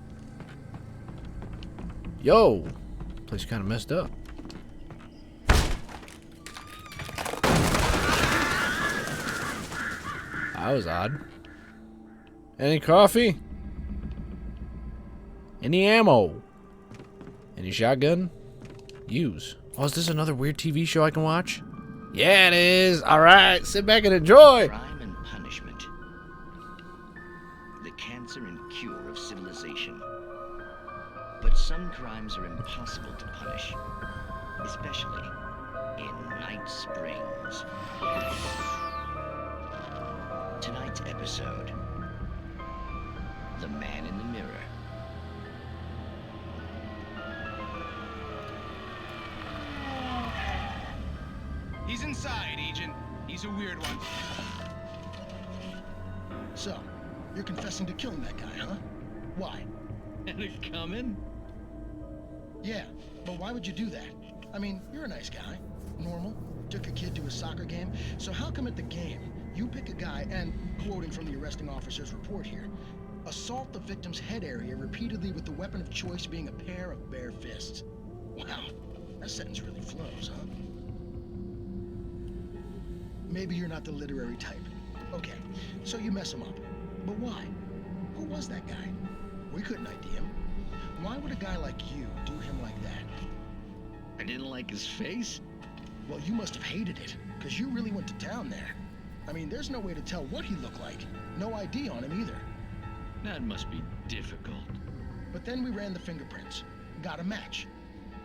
S1: Yo! Place kind of messed up. That was odd. Any coffee? Any ammo? Any shotgun? Use. Oh, is this another weird TV show I can watch? Yeah, it is. Alright, sit back and enjoy.
S21: Crime and punishment. The cancer and cure of civilization. But some crimes are impossible to punish. Especially in Night Springs. Tonight's episode, The Man in the Mirror.
S22: He's inside, Agent. He's a weird one.
S23: So, you're confessing to killing that guy, huh? Why?
S21: And it coming?
S23: Yeah, but why would you do that? I mean, you're a nice guy. Normal. Took a kid to a soccer game. So how come at the game, you pick a guy and, quoting from the arresting officer's report here, assault the victim's head area repeatedly with the weapon of choice being a pair of bare fists? Wow, that sentence really flows, huh? Maybe you're not the literary type. Okay, so you mess him up. But why? Who was that guy? We couldn't ID him. Why would a guy like you do him like that?
S21: I didn't like his face?
S23: Well, you must have hated it, because you really went to town there. I mean, there's no way to tell what he looked like. No ID on him either.
S21: That must be difficult.
S23: But then we ran the fingerprints. Got a match.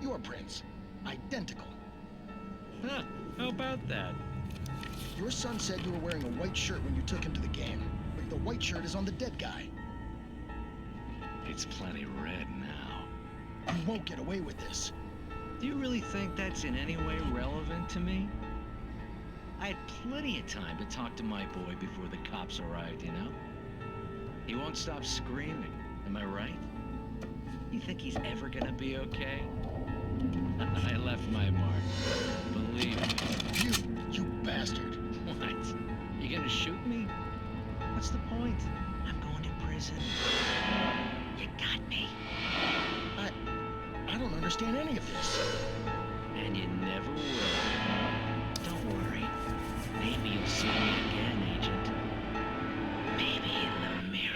S23: Your prints. Identical.
S21: Huh, how about that?
S23: Your son said you were wearing a white shirt when you took him to the game. But the white shirt is on the dead guy.
S21: It's plenty red now.
S23: You won't get away with this.
S21: Do you really think that's in any way relevant to me? I had plenty of time to talk to my boy before the cops arrived, you know? He won't stop screaming, am I right? You think he's ever gonna be okay? I left my mark. Believe me.
S23: You bastard.
S21: What? You gonna shoot me? What's the point? I'm going to prison. You got me.
S23: I don't understand any of this.
S21: And you never will. Don't worry. Maybe you'll see me again, Agent. Maybe in the mirror.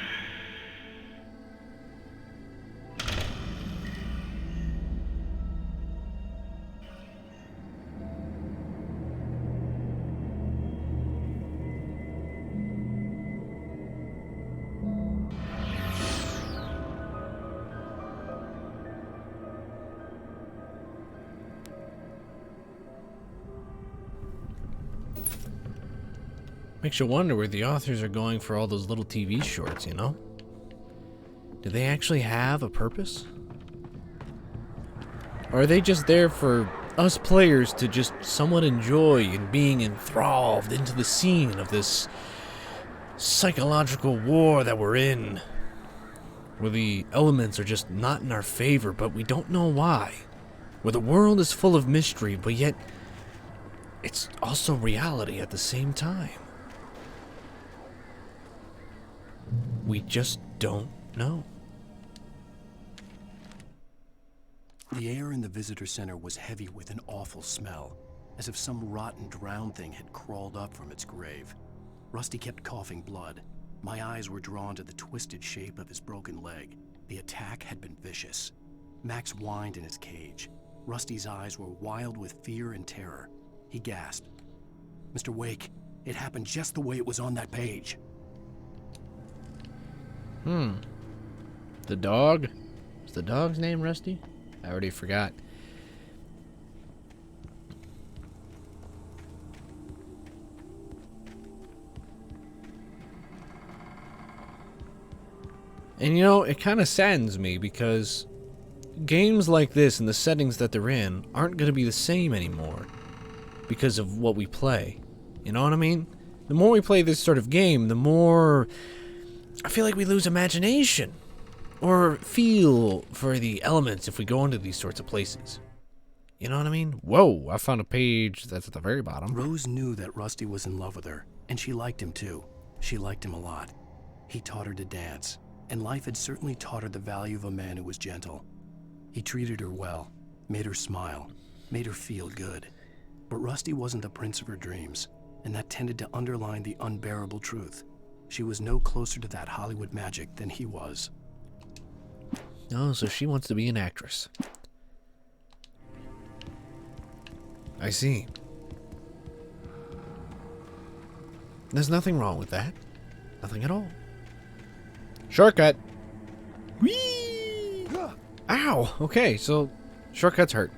S1: Makes you wonder where the authors are going for all those little TV shorts, you know? Do they actually have a purpose? Or are they just there for us players to just somewhat enjoy and being enthralled into the scene of this psychological war that we're in? Where the elements are just not in our favor, but we don't know why. Where the world is full of mystery, but yet it's also reality at the same time. We just don't know.
S2: The air in the visitor center was heavy with an awful smell, as if some rotten drowned thing had crawled up from its grave. Rusty kept coughing blood. My eyes were drawn to the twisted shape of his broken leg. The attack had been vicious. Max whined in his cage. Rusty's eyes were wild with fear and terror. He gasped. Mr. Wake, it happened just the way it was on that page.
S1: The dog? Is the dog's name Rusty? I already forgot. And you know, it kind of saddens me because games like this and the settings that they're in aren't going to be the same anymore because of what we play. You know what I mean? The more we play this sort of game, the more I feel like we lose imagination or feel for the elements if we go into these sorts of places. You know what I mean? Whoa, I found a page that's at the very bottom.
S2: Rose knew that Rusty was in love with her, and she liked him too. She liked him a lot. He taught her to dance, and life had certainly taught her the value of a man who was gentle. He treated her well, made her smile, made her feel good. But Rusty wasn't the prince of her dreams, and that tended to underline the unbearable truth. She was no closer to that Hollywood magic than he was.
S1: Oh, so she wants to be an actress. I see. There's nothing wrong with that. Nothing at all. Shortcut. Whee! Ow! Okay, so shortcuts hurt.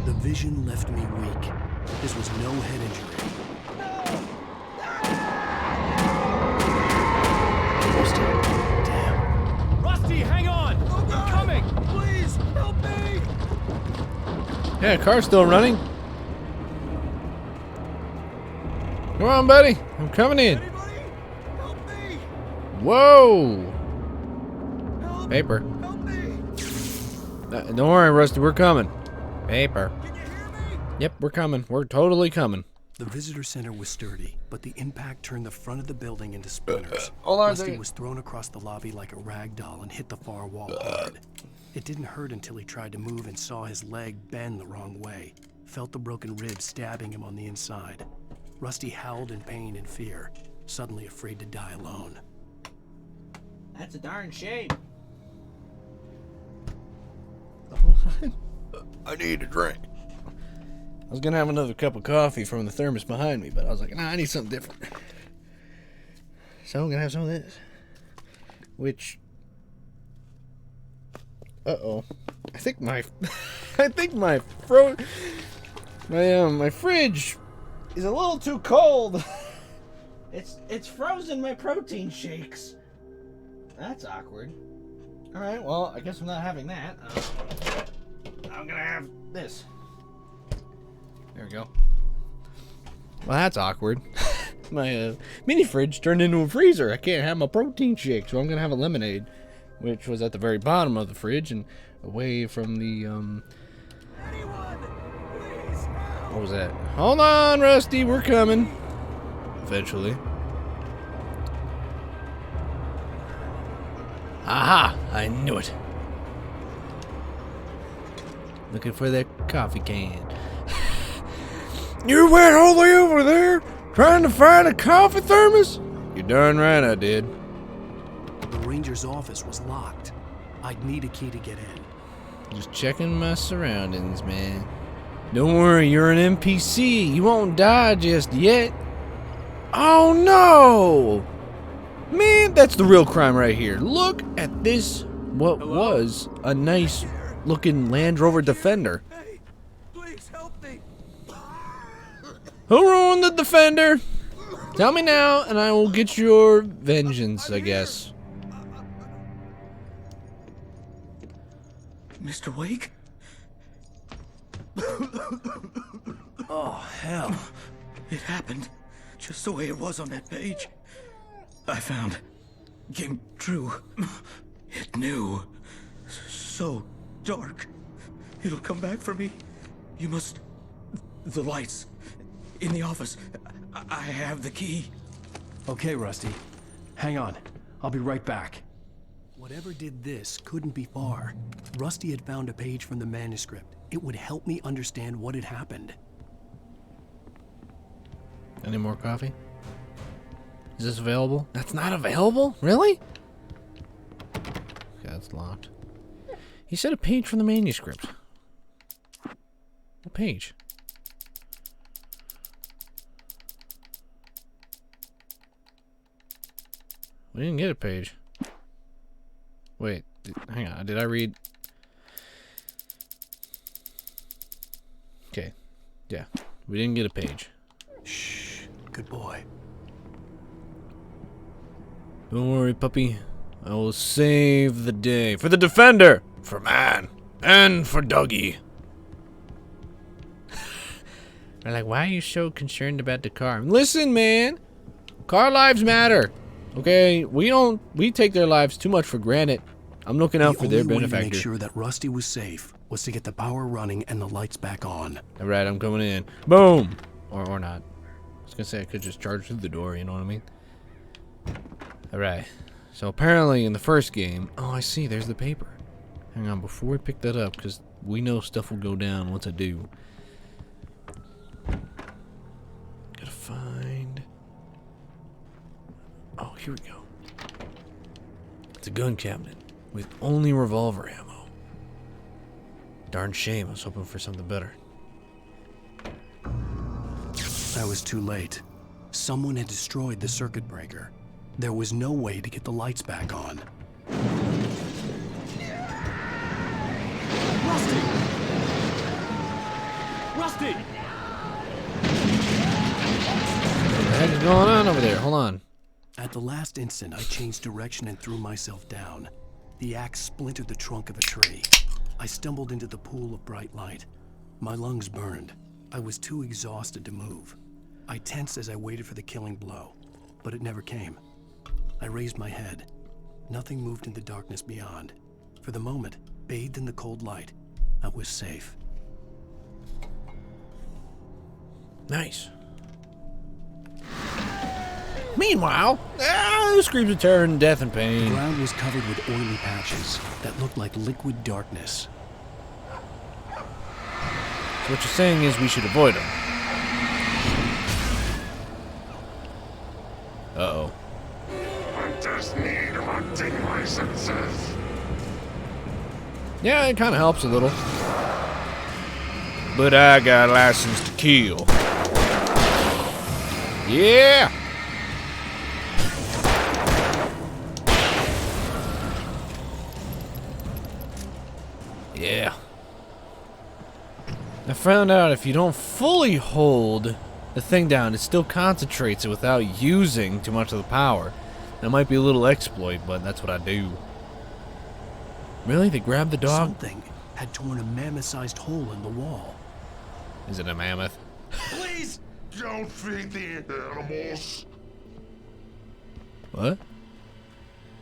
S2: The vision left me weak. This was no head injury.
S20: Rusty, hang on! I'm coming! Please, help me!
S1: Yeah, car's still running. Come on, buddy. I'm coming in. Whoa! Paper. Don't worry, Rusty. We're coming. Paper. Yep, we're coming. We're totally coming.
S2: The visitor center was sturdy, but the impact turned the front of the building into splinters.
S1: Hold on a
S2: Rusty
S1: second.
S2: was thrown across the lobby like a rag doll and hit the far wall hard. It didn't hurt until he tried to move and saw his leg bend the wrong way. Felt the broken rib stabbing him on the inside. Rusty howled in pain and fear, suddenly afraid to die alone.
S3: That's a darn shame.
S1: I need a drink. I was gonna have another cup of coffee from the thermos behind me, but I was like, nah, I need something different. So I'm gonna have some of this. Which, I think my my fridge is a little too cold.
S3: It's frozen my protein shakes. That's awkward.
S1: All right, well, I guess I'm not having that. I'm gonna have this. There we go. Well, that's awkward. My mini fridge turned into a freezer. I can't have my protein shake, so I'm gonna have a lemonade, which was at the very bottom of the fridge and away from the What was that? Hold on, Rusty, we're coming. Eventually. Aha! I knew it. Looking for that coffee can. You went all the way over there trying to find a coffee thermos? You're darn right I did.
S2: The ranger's office was locked. I'd need a key to get in.
S1: Just checking my surroundings, man. Don't worry, you're an NPC. You won't die just yet. Oh no! Man, that's the real crime right here. Look at this, what was a nice looking Land Rover Defender.
S14: Please help me.
S1: Who ruined the Defender? Tell me now, and I will get your vengeance, I guess.
S3: Mr. Wake?
S14: Oh, hell.
S3: It happened just the way it was on that page. I found. Came true. It knew. So dark. It'll come back for me. You must. The lights. In the office. I have the key.
S20: Okay, Rusty. Hang on. I'll be right back.
S2: Whatever did this couldn't be far. Rusty had found a page from the manuscript. It would help me understand what had happened.
S1: Any more coffee? Is this available? That's not available? Really? Okay, that's locked. He said a page from the manuscript. What page? We didn't get a page. Wait, hang on. Did I read? Okay. Yeah. We didn't get a page.
S2: Shh. Good boy.
S1: Don't worry, puppy. I will save the day. For the defender! For man! And for Dougie! They're like, why are you so concerned about the car? Listen, man! Car lives matter. Okay? We take their lives too much for granted. I'm looking out for their
S2: The only way to
S1: benefactor.
S2: make sure that Rusty was safe was to get the power running and the lights back on.
S1: Alright, I'm coming in. Boom! Or not. I was gonna say I could just charge through the door, you know what I mean? Alright. So apparently in the first game... Oh, I see. There's the paper. Hang on, before we pick that up, because we know stuff will go down once I do. Gotta find... Oh, here we go. It's a gun cabinet with only revolver ammo. Darn shame. I was hoping for something better.
S2: I was too late. Someone had destroyed the circuit breaker. There was no way to get the lights back on.
S20: Rusty! Rusty!
S1: What the heck is going on over there? Hold on.
S2: At the last instant, I changed direction and threw myself down. The axe splintered the trunk of a tree. I stumbled into the pool of bright light. My lungs burned. I was too exhausted to move. I tensed as I waited for the killing blow, but it never came. I raised my head. Nothing moved in the darkness beyond. For the moment, bathed in the cold light, I was safe.
S1: Nice. Meanwhile, screams of terror and death and
S2: The
S1: pain.
S2: ground was covered with oily patches that looked like liquid darkness.
S1: So what you're saying is we should avoid them. Uh-oh.
S4: Hunters need hunting licenses.
S1: Yeah, it kind of helps a little. But I got a license to kill. Yeah! Yeah. I found out if you don't fully hold the thing down, it still concentrates it without using too much of the power. That might be a little exploit, but that's what I do. Really? They grabbed the dog?
S2: Something had torn a mammoth-sized hole in the wall.
S1: Is it a mammoth?
S4: Please don't feed the animals.
S1: What?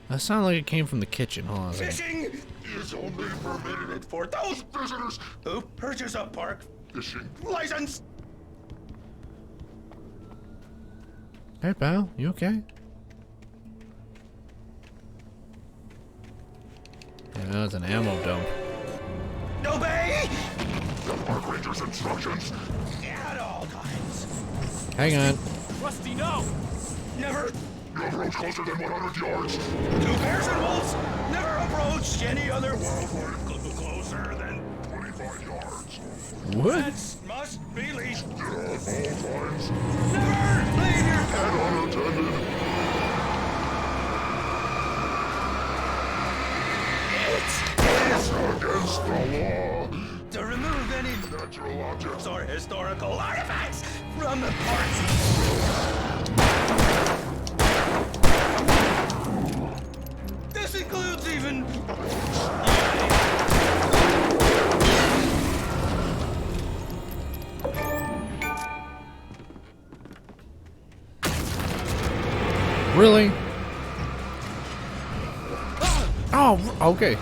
S1: That sounded like it came from the kitchen. Hold on a second.
S4: Fishing is only permitted for those visitors who purchase a park fishing license.
S1: Hey, pal. You okay? Yeah, that's an ammo dump.
S4: Obey the park ranger's instructions at all times.
S1: Hang on.
S20: Rusty, no!
S4: Never approach closer than 100 yards. To bears and wolves, never approach any other wildlife closer than 25 yards.
S1: What?
S4: Pets must be leashed at all times. Never leave your pet unattended. It's against the law to remove any natural objects or historical artifacts from the park. This includes even...
S1: Really? Oh, okay.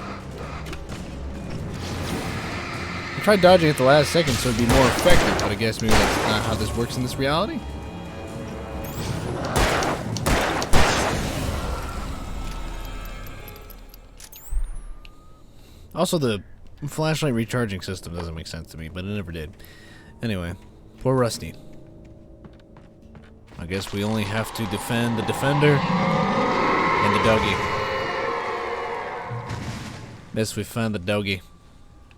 S1: I tried dodging at the last second so it'd be more effective, but I guess maybe that's not how this works in this reality. Also, the flashlight recharging system doesn't make sense to me, but it never did. Anyway, poor Rusty. I guess we only have to defend the defender and the doggy. Yes, we found the doggy.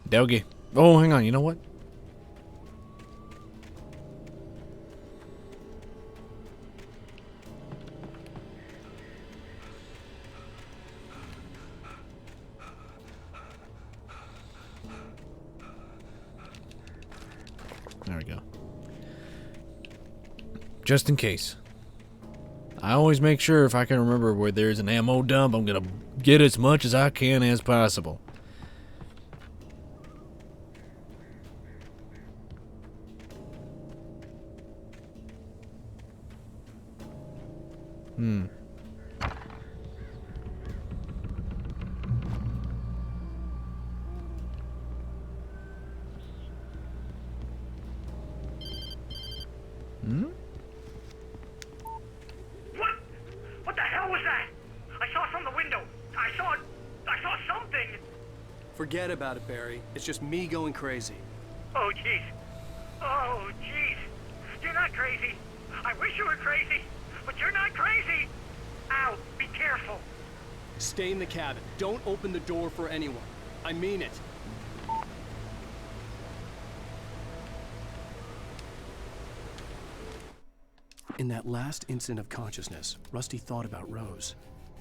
S1: Doggy. Oh, hang on. You know what? There we go. Just in case. I always make sure if I can remember where there's an ammo dump, I'm gonna get as much as I can as possible.
S13: What the hell was that? I saw from the window. I saw something.
S2: Forget about it, Barry. It's just me going crazy.
S13: Oh, jeez. Oh, jeez. You're not crazy. I wish you were crazy, but you're not crazy. Ow, be careful.
S20: Stay in the cabin. Don't open the door for anyone. I mean it.
S2: In that last instant of consciousness, Rusty thought about Rose.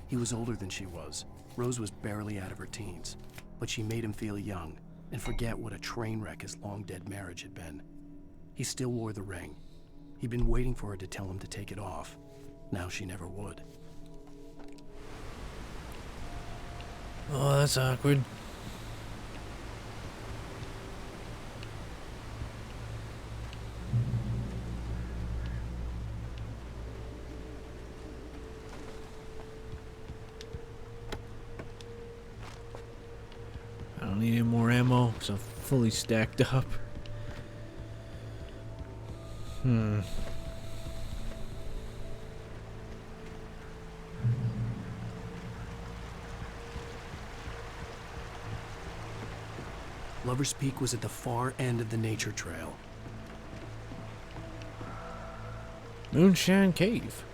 S2: He was older than she was. Rose was barely out of her teens, but she made him feel young and forget what a train wreck his long-dead marriage had been. He still wore the ring. He'd been waiting for her to tell him to take it off. Now she never would.
S1: Oh, that's awkward. I don't need any more ammo, because I'm fully stacked up.
S2: Lover's Peak was at the far end of the nature trail.
S1: Moonshine Cave.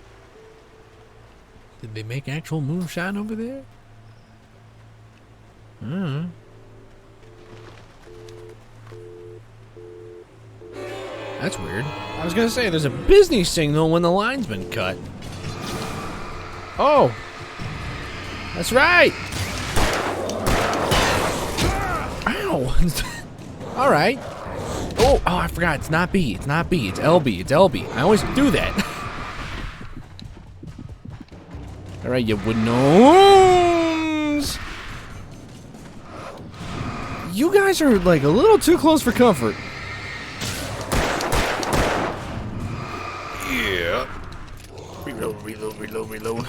S1: Did they make actual moonshine over there? That's weird. I was gonna say, there's a business signal when the line's been cut. Oh! That's right! Ow! Alright. Oh, I forgot. It's not B. It's not B. It's LB. It's LB. I always do that. Alright, you wooden gnomes! You guys are, like, a little too close for comfort. Yeah. Reload, reload, reload, reload.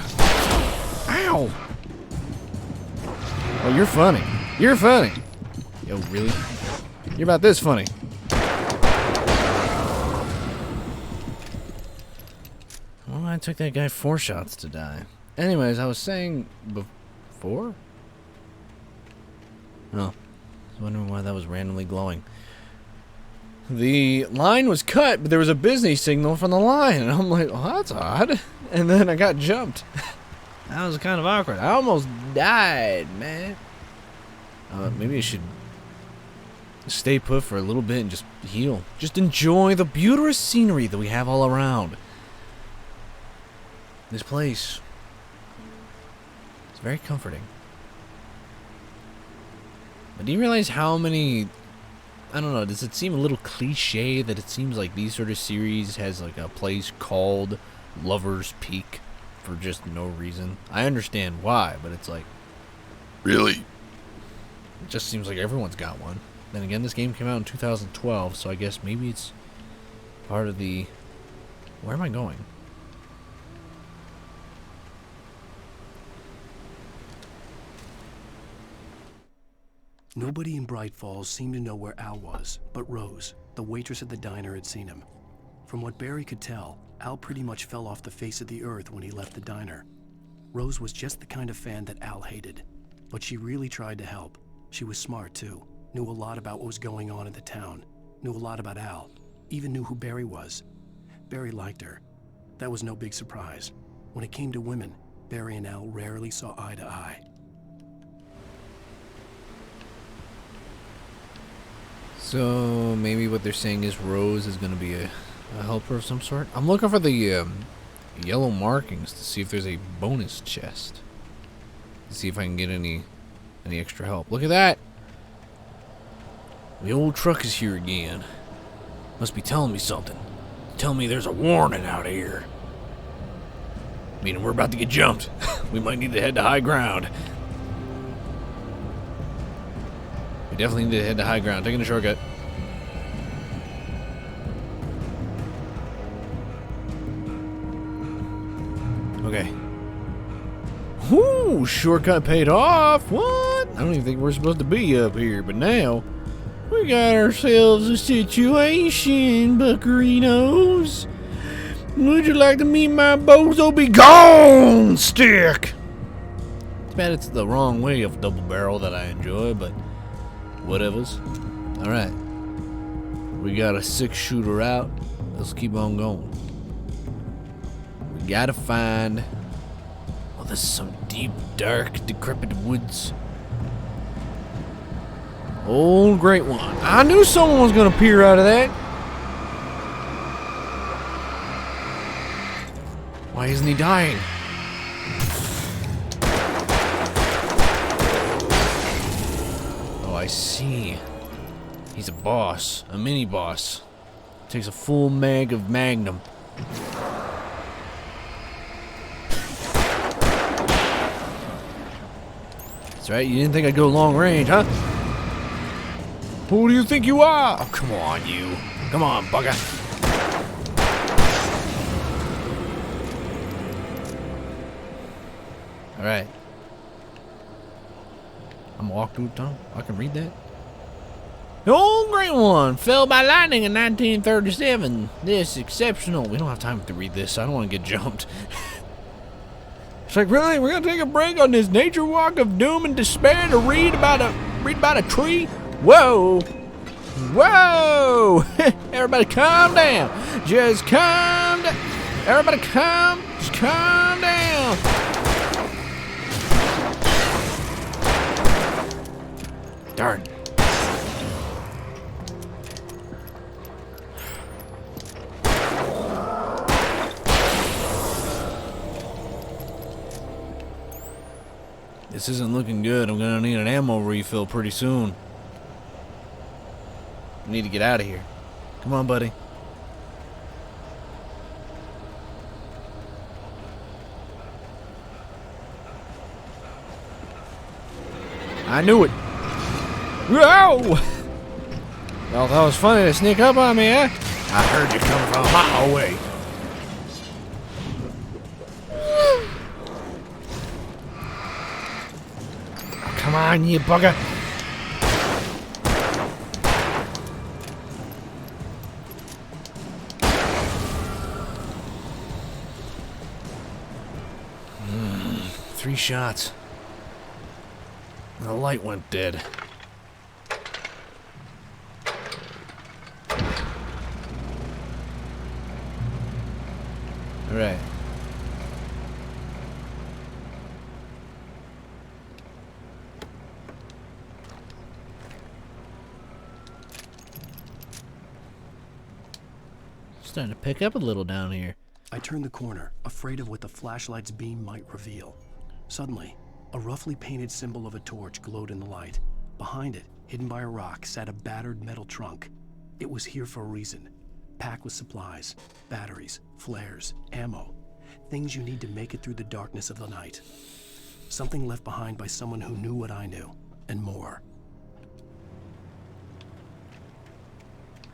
S1: Ow! Oh, you're funny. You're funny. Yo, really? You're about this funny. Well, I took that guy 4 shots to die. Anyways, I was saying before? Oh. I was wondering why that was randomly glowing. The line was cut, but there was a business signal from the line. And I'm like, oh, that's odd. And then I got jumped. That was kind of awkward. I almost died, man. Maybe I should stay put for a little bit and just heal. Just enjoy the beautiful scenery that we have all around. This place. It's very comforting. But do you realize how many... I don't know, does it seem a little cliche that it seems like these sort of series has like a place called Lover's Peak for just no reason? I understand why, but it's like... Really? It just seems like everyone's got one. Then again, this game came out in 2012, so I guess maybe it's part of the... Where am I going?
S2: Nobody in Bright Falls seemed to know where Al was, but Rose, the waitress at the diner, had seen him. From what Barry could tell, Al pretty much fell off the face of the earth when he left the diner. Rose was just the kind of fan that Al hated, but she really tried to help. She was smart, too. Knew a lot about what was going on in the town. Knew a lot about Al. Even knew who Barry was. Barry liked her. That was no big surprise. When it came to women, Barry and Al rarely saw eye to eye.
S1: So maybe what they're saying is Rose is going to be a helper of some sort. I'm looking for the yellow markings to see if there's a bonus chest. To see if I can get any extra help. Look at that! The old truck is here again. Must be telling me something. Tell me there's a warning out here. Meaning we're about to get jumped. We might need to head to high ground. We definitely need to head to high ground. Taking a shortcut. Okay. Whoo! Shortcut paid off. What? I don't even think we're supposed to be up here, but now we got ourselves a situation, buccarinos. Would you like to meet my bozo be gone stick? It's bad it's the wrong way of double barrel that I enjoy, but whatevers. Alright. We got a 6-shooter out. Let's keep on going. We gotta find... Oh, this is some deep, dark, decrepit woods. Old Great One. I knew someone was gonna peer out of that. Why isn't he dying? Oh, I see. He's a boss. A mini boss. Takes a full mag of Magnum. That's right, you didn't think I'd go long range, huh? Who do you think you are? Oh, come on, you. Come on, bugger. Alright. I'm walking through the tunnel. I can read that. The Old Great One fell by lightning in 1937. This exceptional. We don't have time to read this. I don't want to get jumped. It's like, really? We're gonna take a break on this nature walk of doom and despair to read about a tree? Whoa! Whoa! Everybody calm down. Just calm down. Everybody just calm down. Darn. This isn't looking good. I'm gonna need an ammo refill pretty soon. I need to get out of here. Come on, buddy. I knew it. Whoa! Well, that was funny to sneak up on me, eh? I heard you coming from a mile away. Come on, you bugger. Three shots. And the light went dead. All right. Starting to pick up a little down here.
S2: I turned the corner, afraid of what the flashlight's beam might reveal. Suddenly, a roughly painted symbol of a torch glowed in the light. Behind it, hidden by a rock, sat a battered metal trunk. It was here for a reason. Packed with supplies, batteries, flares, ammo. Things you need to make it through the darkness of the night. Something left behind by someone who knew what I knew, and more.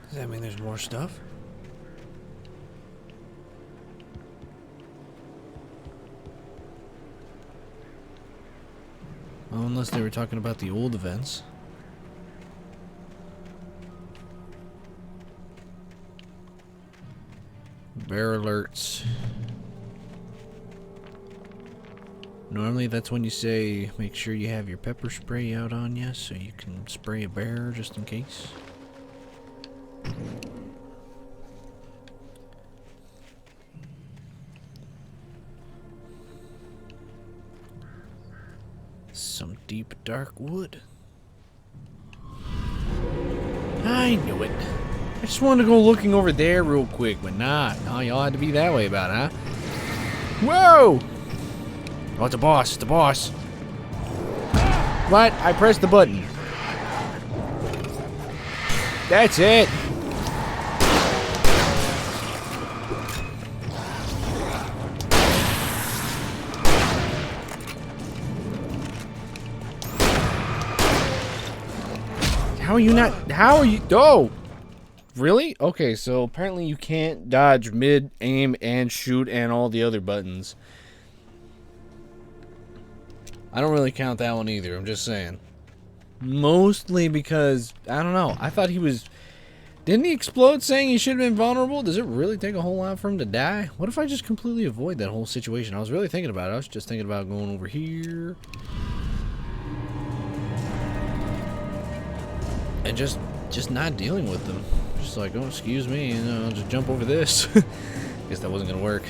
S1: Does that mean there's more stuff? Well, unless they were talking about the old events. Bear alerts. Normally that's when you say make sure you have your pepper spray out on you so you can spray a bear just in case. Some deep dark wood. I knew it. I just wanted to go looking over there real quick, but nah. No, y'all had to be that way about it, huh? Whoa! Oh, it's a boss. It's a boss. What? I pressed the button. That's it. are you not? How are you? Oh! Really? Okay, so apparently you can't dodge mid, aim, and shoot, and all the other buttons. I don't really count that one either, I'm just saying. Mostly because, I don't know, I thought he was... Didn't he explode saying he should have been vulnerable? Does it really take a whole lot for him to die? What if I just completely avoid that whole situation? I was really thinking about it. I was just thinking about going over here. And just not dealing with them. Just like, oh, excuse me, and I'll just jump over this. Guess that wasn't gonna work.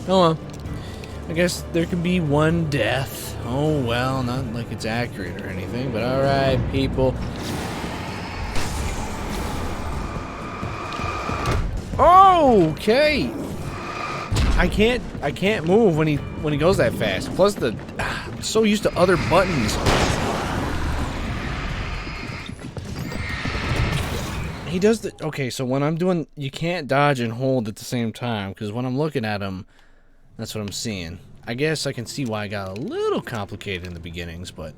S1: Oh well. I guess there can be one death. Oh well, not like it's accurate or anything, but alright, people. Okay. I can't move when he goes that fast. Plus I'm so used to other buttons. He does the... Okay, so when I'm doing... You can't dodge and hold at the same time, because when I'm looking at him, that's what I'm seeing. I guess I can see why I got a little complicated in the beginnings, but...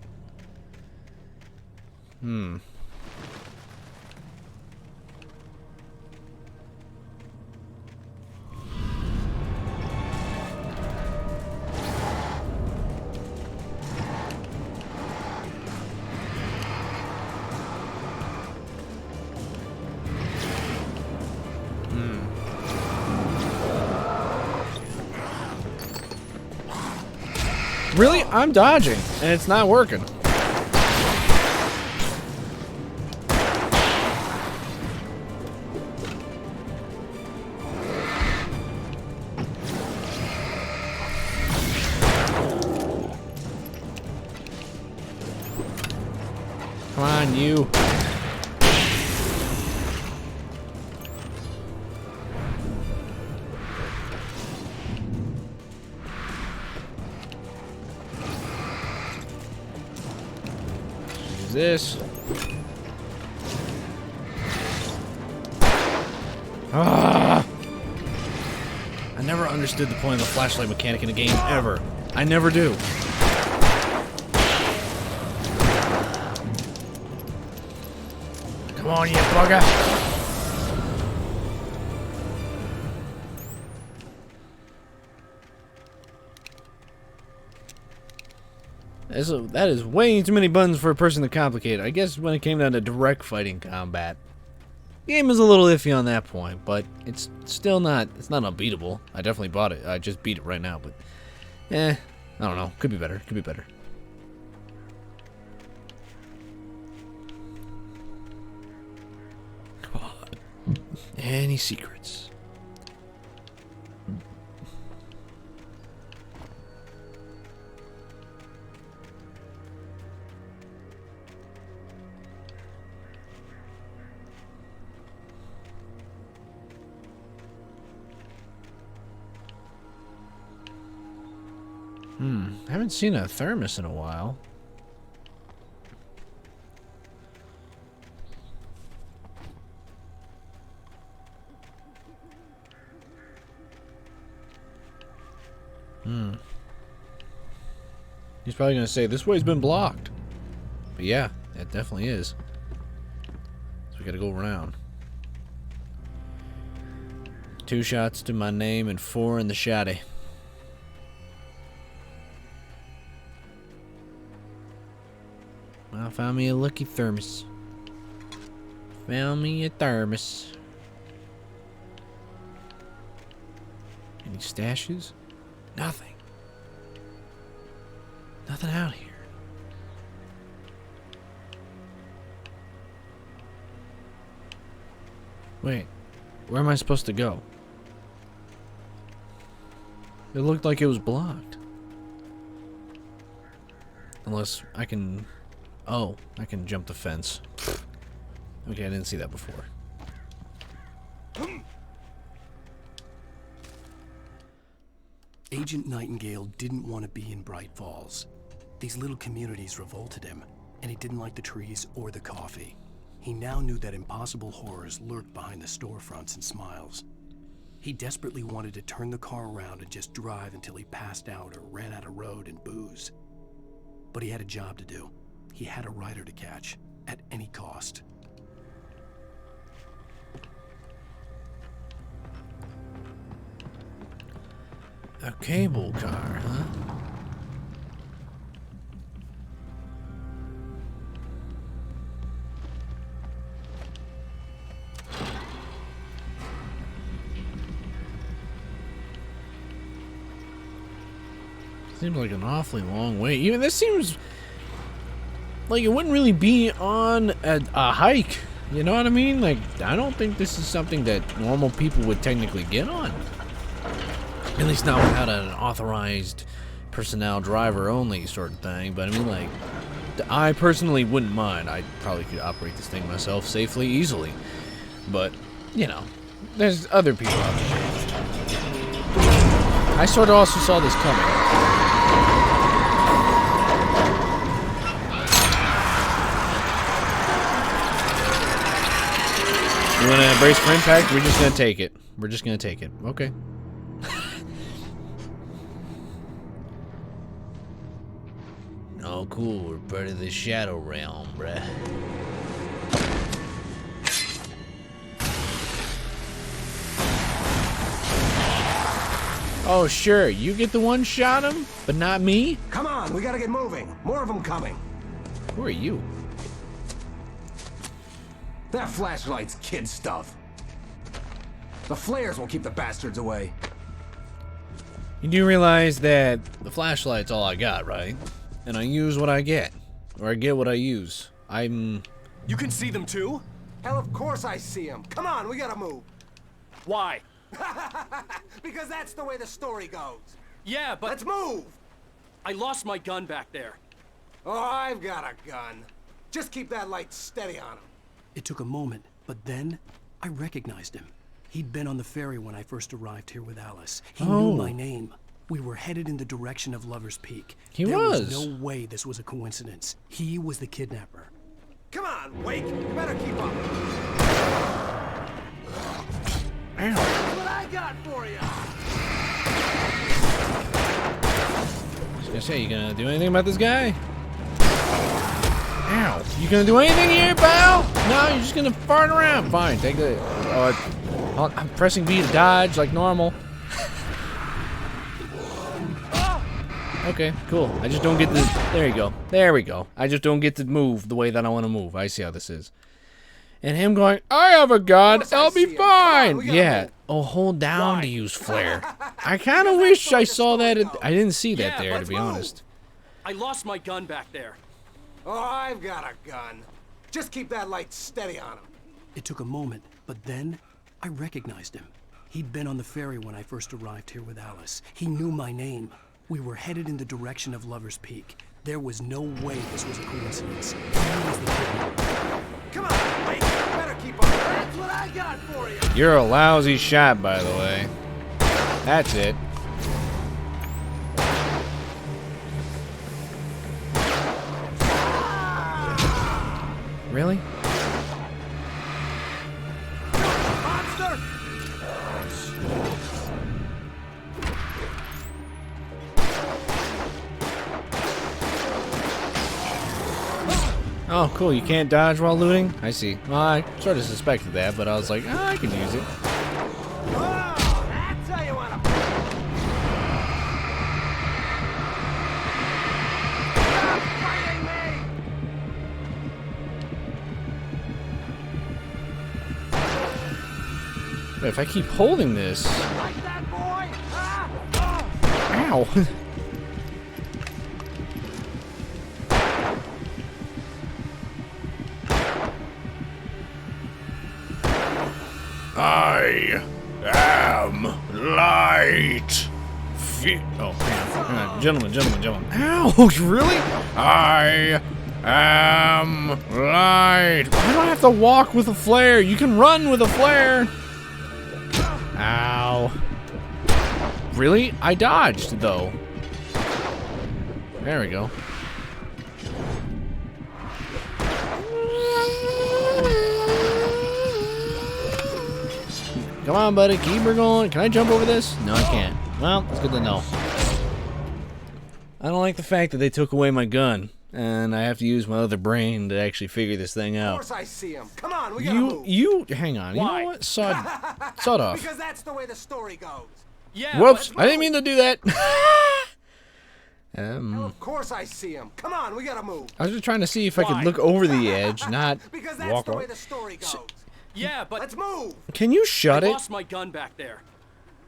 S1: Really? I'm dodging, and it's not working. Come on, you. This. I never understood the point of the flashlight mechanic in a game ever. I never do. Come on, you bugger. That is way too many buttons for a person to complicate. I guess when it came down to direct fighting combat, the game is a little iffy on that point, but it's still not, it's not unbeatable. I definitely bought it. I just beat it right now, but I don't know. Could be better. Could be better. Any secrets? Haven't seen a thermos in a while. He's probably gonna say, this way's been blocked. But yeah, it definitely is. So we gotta go around. 2 shots to my name and 4 in the shoddy. I found me a lucky thermos. Found me a thermos. Any stashes? Nothing. Nothing out here. Wait, where am I supposed to go? It looked like it was blocked. Unless I can... Oh, I can jump the fence. Okay, I didn't see that before.
S2: Agent Nightingale didn't want to be in Bright Falls. These little communities revolted him, and he didn't like the trees or the coffee. He now knew that impossible horrors lurked behind the storefronts and smiles. He desperately wanted to turn the car around and just drive until he passed out or ran out of road and booze. But he had a job to do. He had a rider to catch, at any cost.
S1: A cable car, huh? Seems like an awfully long way. Even this seems like it wouldn't really be on a hike. You know what I mean? Like, I don't think this is something that normal people would technically get on. At least not without an authorized personnel driver only sort of thing. But I mean, like, I personally wouldn't mind. I probably could operate this thing myself safely, easily. But, you know, there's other people out there. I sort of also saw this coming. You want to brace for impact? We're just going to take it. We're just going to take it. Okay. Oh, cool. We're part of the Shadow Realm, bruh. Oh, sure. You get the one shot him, but not me?
S8: Come on, we gotta get moving. More of them coming.
S1: Who are you?
S8: That flashlight's kid stuff. The flares won't keep the bastards away.
S1: You do realize that the flashlight's all I got, right? And I use what I get. Or I get what I use. You
S8: can see them too? Hell, of course I see them. Come on, we gotta move.
S14: Why?
S8: Because that's the way the story goes.
S14: Yeah, but...
S8: Let's move!
S14: I lost my gun back there.
S8: Oh, I've got a gun. Just keep that light steady on him.
S2: It took a moment, but then I recognized him. He'd been on the ferry when I first arrived here with Alice. He knew my name. We were headed in the direction of Lover's Peak. There was no way this was a coincidence. He was the kidnapper.
S8: Come on, Wake! You better keep up.
S1: Ow.
S8: That's what I got for you!
S1: I was gonna say, you gonna do anything about this guy? Ow. You gonna do anything here, pal? No, you're just gonna fart around. Fine, take the... I'm pressing B to dodge like normal. Okay, cool. I just don't get the... There you go. There we go. I just don't get to move the way that I want to move. I see how this is. And him going, I have a gun. I'll be fine. Yeah. Oh, hold down to use flare. I kind of wish I saw that. I didn't see that there, to be honest.
S14: I lost my gun back there.
S8: Oh, I've got a gun. Just keep that light steady on him.
S2: It took a moment, but then I recognized him. He'd been on the ferry when I first arrived here with Alice. He knew my name. We were headed in the direction of Lover's Peak. There was no way this was a coincidence. He was the kidnapper.
S8: Come on, Wake. You better keep up. That's what I got for you.
S1: You're a lousy shot, by the way. That's it. Really?
S8: Monster!
S1: Oh, cool. You can't dodge while looting? I see. Well, I sort of suspected that, but I was like, oh, I could use it.
S8: Oh, that's how you want to play. Stop fighting me!
S1: But if I keep holding this...
S8: Like that, boy? Ah! Oh.
S1: Ow! I am light. Gentlemen. Ow, really? I am light. Why do I have to walk with a flare? You can run with a flare. Ow. Really? I dodged, though. There we go. Come on, buddy. Keep her going. Can I jump over this? No, I can't. Well, it's good to know. I don't like the fact that they took away my gun. and I have to use my other brain to actually figure this thing
S9: Of
S1: out.
S9: course I see him. Come on, we gotta move.
S1: You, hang on. You
S9: Why?
S1: know what? Sod off.
S9: Because that's the way the story goes.
S14: Yeah.
S1: Whoops! I didn't mean to do that.
S9: Of course I see him. Come on, we gotta move.
S1: I was just trying to see if I could look over the edge, not
S9: Because that's
S1: walk
S9: the
S1: off.
S9: way the story goes.
S14: Yeah, but
S9: Let's move.
S1: Can you shut
S14: I
S1: it?
S14: lost my gun back there.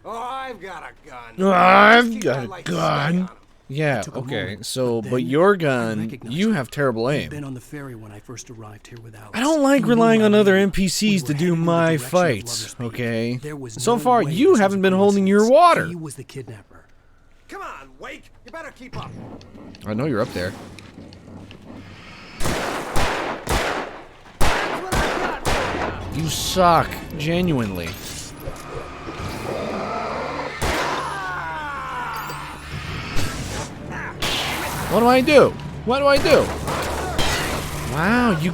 S9: Oh, I've got a gun.
S1: I've
S9: Just keep
S1: got
S9: that
S1: a
S9: light
S1: gun.
S9: steady on him.
S1: Yeah,
S2: took a
S1: okay.
S2: moment,
S1: So,
S2: but
S1: but
S2: then
S1: your
S2: I
S1: gun,
S2: recognized
S1: you
S2: him.
S1: have terrible
S2: He'd
S1: aim.
S2: been on the ferry when I first arrived here with Alice.
S1: I don't like
S2: He knew
S1: relying
S2: my
S1: on other
S2: name.
S1: NPCs to do my
S2: direction of
S1: fights,
S2: Lover's Peak.
S1: okay?
S2: There was
S1: So
S2: no
S1: far,
S2: way
S1: you
S2: this was
S1: haven't
S2: a
S1: been holding your
S2: coincidence.
S1: water.
S2: He was the kidnapper.
S9: Come on, Wake. You better keep up.
S1: I know you're up there. You suck, genuinely. What do I do? What do I do? Wow, you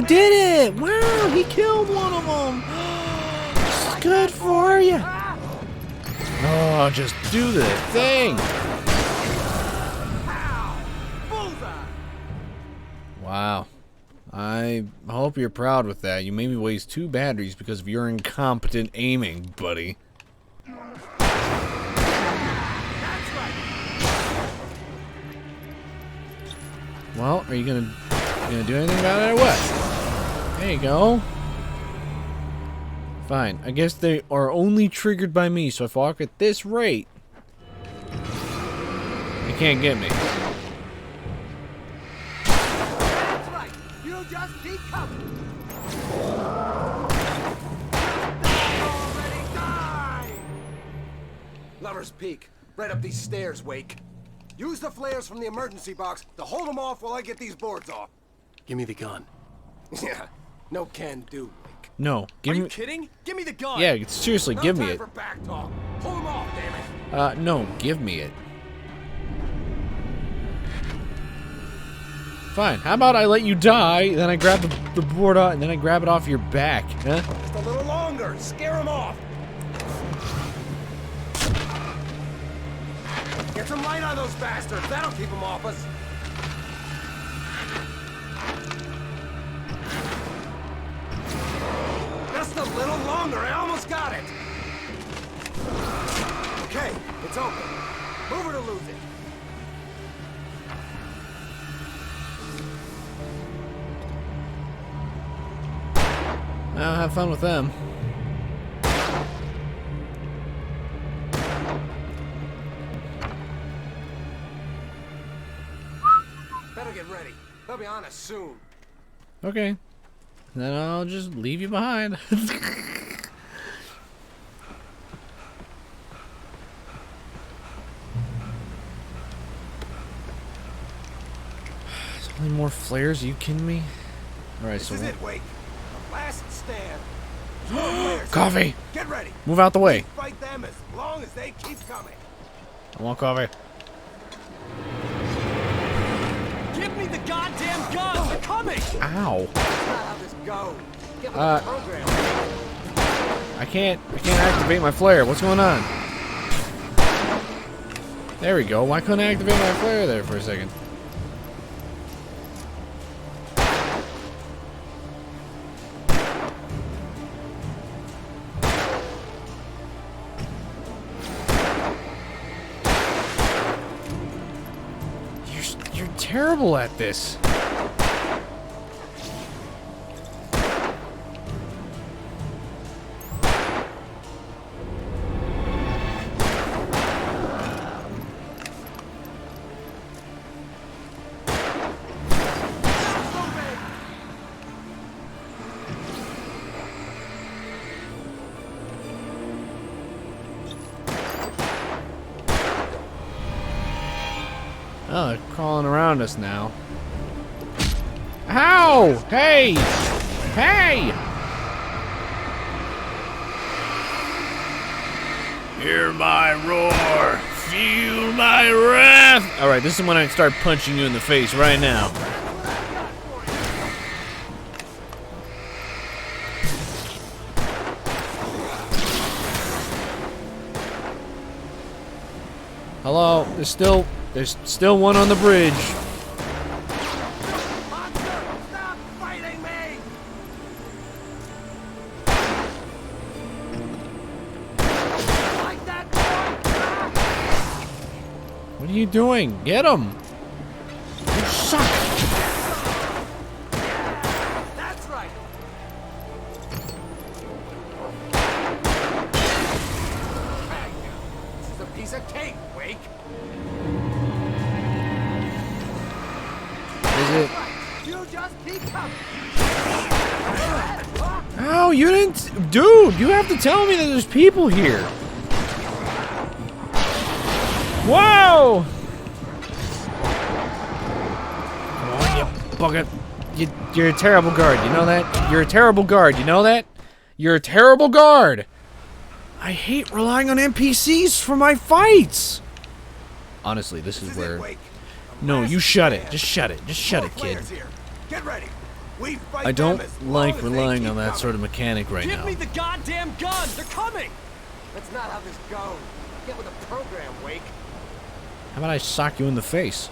S1: did it! Wow, he killed one of them. Good for you. Oh, just do the thing. Wow. I hope you're proud with that. You made me waste 2 batteries because of your incompetent aiming, buddy. Well, are you gonna do anything about it or what? There you go. Fine. I guess they are only triggered by me, so if I walk at this rate, they can't get me.
S9: That's right. You just keep coming. Already died. Lover's Peak. Right up these stairs, Wake. Use the flares from the emergency box to hold them off while I get these boards off.
S2: Give me the gun.
S9: Yeah, no can do, Wake.
S1: No, give
S9: Are you
S1: me.
S9: kidding? Give me the gun.
S1: Yeah, seriously, give me
S9: No
S1: it.
S9: time for back talk. Pull them off, damn it.
S1: No, give me it. Fine. How about I let you die, then I grab the board out, and then I grab it off your back, huh?
S9: Just a little longer. Scare them off. Get some light on those bastards. That'll keep them off us. Just a little longer. I almost got it. Okay, it's open. Move it or lose it.
S1: I'll have fun with them.
S9: Better get ready. They'll be on us soon.
S1: Okay. Then I'll just leave you behind. There's only more flares? Are you kidding me? Alright,
S9: This
S1: so
S9: is it, Wake. The last stand. There's more flares.
S1: Coffee!
S9: Get ready.
S1: Move out the way.
S9: Fight them as long as they keep coming.
S1: I want coffee.
S14: Give me the goddamn gun! They're coming!
S1: Ow.
S9: That's not how this goes. Get with
S1: Uh,
S9: the program.
S1: I can't activate my flare. What's going on? There we go. Why couldn't I activate my flare there for a second? You're terrible at this. Oh, they're crawling around us now. Ow! Hey! Hey! Hear my roar! Feel my wrath! Alright, this is when I start punching you in the face right now. Hello? There's still one on the bridge. are you doing? Get him! You suck!
S9: That's right. This is a piece of cake, Wake.
S1: Is it?
S9: You just keep coming.
S1: Oh, you didn't... Dude, you have to tell me that there's people here. Whoa! Come on, you bucket. You're a terrible guard, you know that? You're a terrible guard, you know that? You're a terrible guard! I hate relying on NPCs for my fights! Honestly, this is where... No, you shut it. Just shut it. Just shut it, kid.
S9: Get ready. We fight
S1: I don't
S9: them as
S1: like
S9: long as they
S1: relying
S9: keep
S1: on that
S9: coming.
S1: sort of mechanic right
S9: Give
S1: now.
S9: me the goddamn guns! They're coming! That's not how this goes. Get with the program, Wake.
S1: How about I sock you in the face?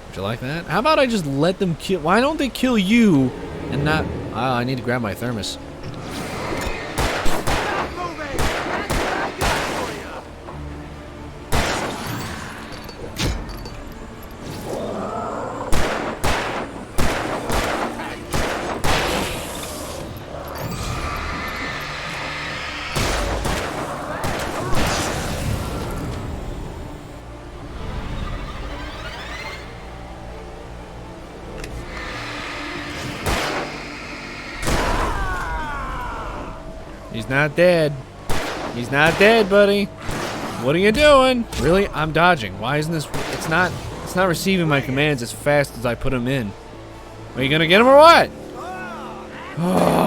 S1: Would you like that? How about I just let them kill... Why don't they kill you and not... I need to grab my thermos. He's not dead. He's not dead, buddy. What are you doing? Really? I'm dodging. Why isn't this... It's not receiving my commands as fast as I put them in. Are you gonna get him or what? Oh!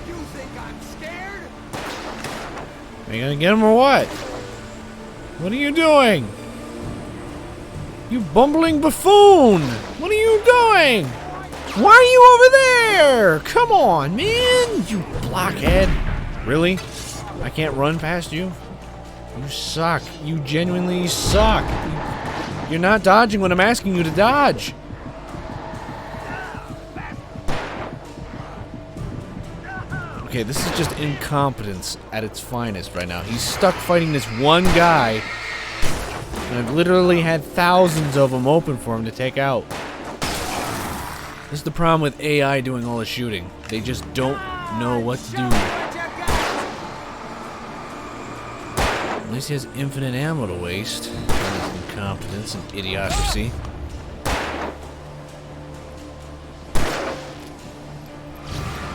S9: You think I'm scared?
S1: Are you gonna get him or what? What are you doing? You bumbling buffoon! What are you doing? Why are you over there? Come on, man! You blockhead. Really? I can't run past you? You suck. You genuinely suck. You're not dodging when I'm asking you to dodge. Okay, this is just incompetence at its finest right now. He's stuck fighting this one guy, and I've literally had thousands of them open for him to take out. This is the problem with AI doing all the shooting. They just don't know what to do. At least he has infinite ammo to waste. His incompetence and idiocracy.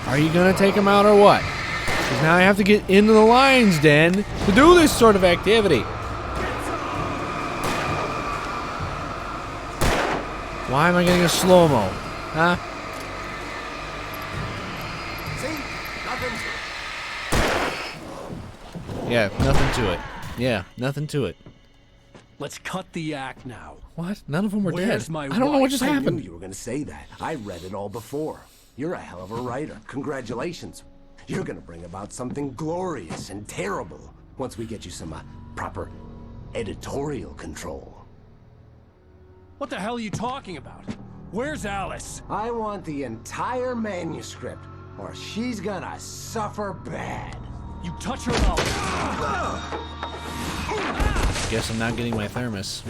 S1: Are you gonna take him out or what? Because now I have to get into the lion's den to do this sort of activity. Why am I getting a slow-mo? Huh?
S9: See? Nothing.
S1: Yeah, nothing to it. Yeah, nothing to it.
S20: Let's cut the act now.
S1: What? None of them were
S20: Where's
S1: dead.
S20: my
S1: I don't know what just
S5: I
S1: happened.
S5: knew you were going to say that. I read it all before. You're a hell of a writer. Congratulations. You're going to bring about something glorious and terrible once we get you some proper editorial control.
S20: What the hell are you talking about? Where's Alice?
S5: I want the entire manuscript, or she's gonna suffer bad.
S20: You touch her now.
S1: Guess I'm not getting my thermos.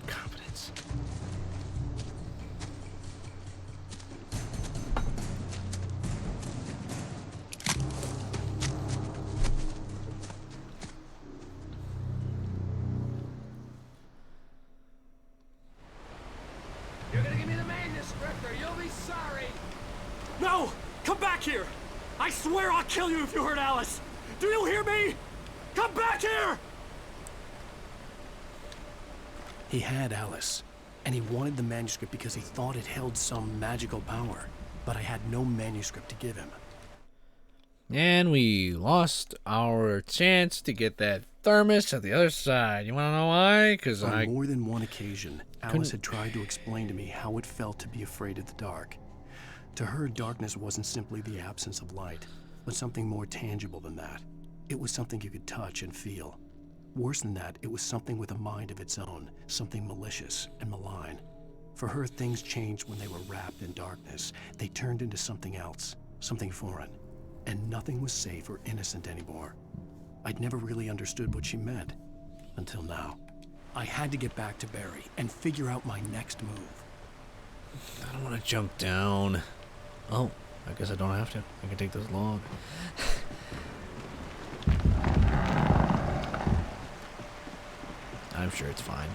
S1: Competence.
S9: You're gonna give me the manuscript or you'll be sorry.
S14: No! Come back here! I swear I'll kill you if you hurt Alice! Do you hear me? Come back here!
S2: He had Alice, and he wanted the manuscript because he thought it held some magical power, but I had no manuscript to give him.
S1: And we lost our chance to get that thermos at the other side. You want to know why? Because
S2: On more than one occasion, Alice had tried to explain to me how it felt to be afraid of the dark. To her, darkness wasn't simply the absence of light, but something more tangible than that. It was something you could touch and feel. Worse than that, it was something with a mind of its own, something malicious and malign. For her, things changed when they were wrapped in darkness. They turned into something else, something foreign. And nothing was safe or innocent anymore. I'd never really understood what she meant, until now. I had to get back to Barry and figure out my next move.
S1: I don't want to jump down. Oh, I guess I don't have to. I can take this log. I'm sure it's fine.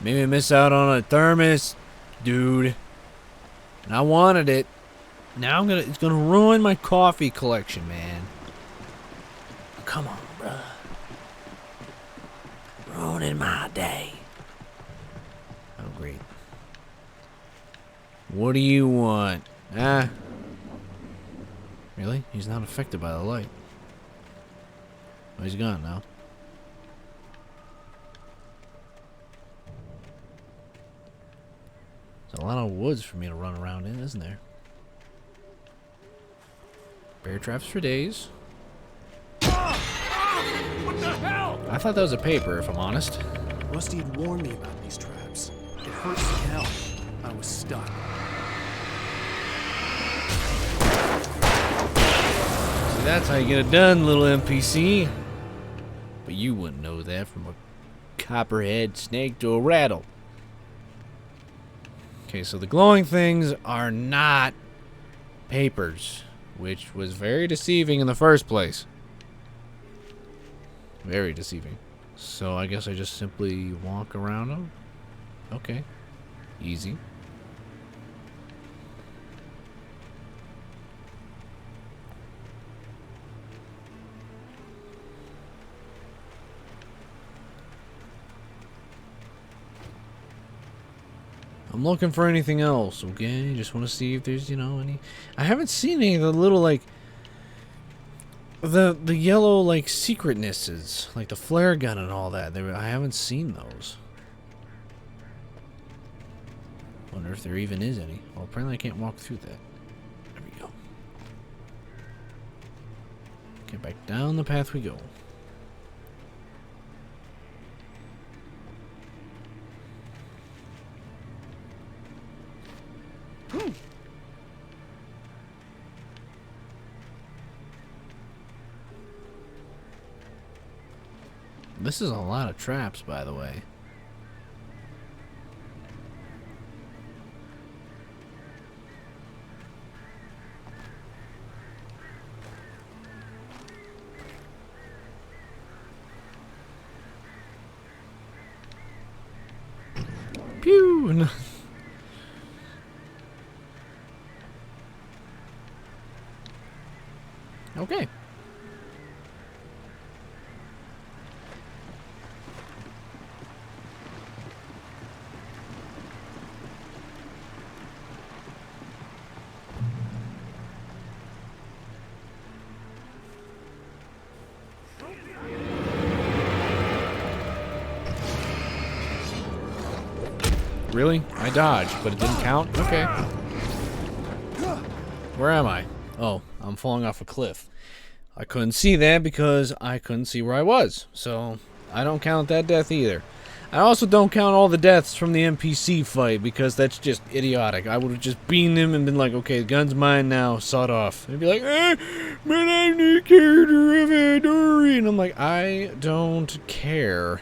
S1: Maybe I miss out on a thermos, dude. And I wanted it. Now it's gonna ruin my coffee collection, man. Come on, bruh. Ruining my day. Oh, great. What do you want? Ah. Really? He's not affected by the light. Oh, he's gone now. There's a lot of woods for me to run around in, isn't there? Bear traps for days.
S14: What the hell?
S1: I thought that was a paper, if I'm honest.
S2: Rusty had warned me about these traps. It hurt like hell. I was stuck.
S1: See, that's how you get it done, little NPC. But you wouldn't know that from a copperhead snake to a rattle. Okay, so the glowing things are not papers, which was very deceiving in the first place. Very deceiving. So I guess I just simply walk around them. Okay. Easy. I'm looking for anything else, okay? Just want to see if there's, any... I haven't seen any of the little, like... The yellow, like, secretnesses. Like the flare gun and all that. I haven't seen those. Wonder if there even is any. Well, apparently I can't walk through that. There we go. Get back down the path we go. This is a lot of traps, by the way. Pew! Okay. Really? I dodged, but it didn't count? Okay. Where am I? Oh, I'm falling off a cliff. I couldn't see that because I couldn't see where I was. So, I don't count that death either. I also don't count all the deaths from the NPC fight because that's just idiotic. I would have just beamed him and been like, okay, the gun's mine now, sawed off. And he'd be like, but I'm the character of Adori. And I'm like, I don't care.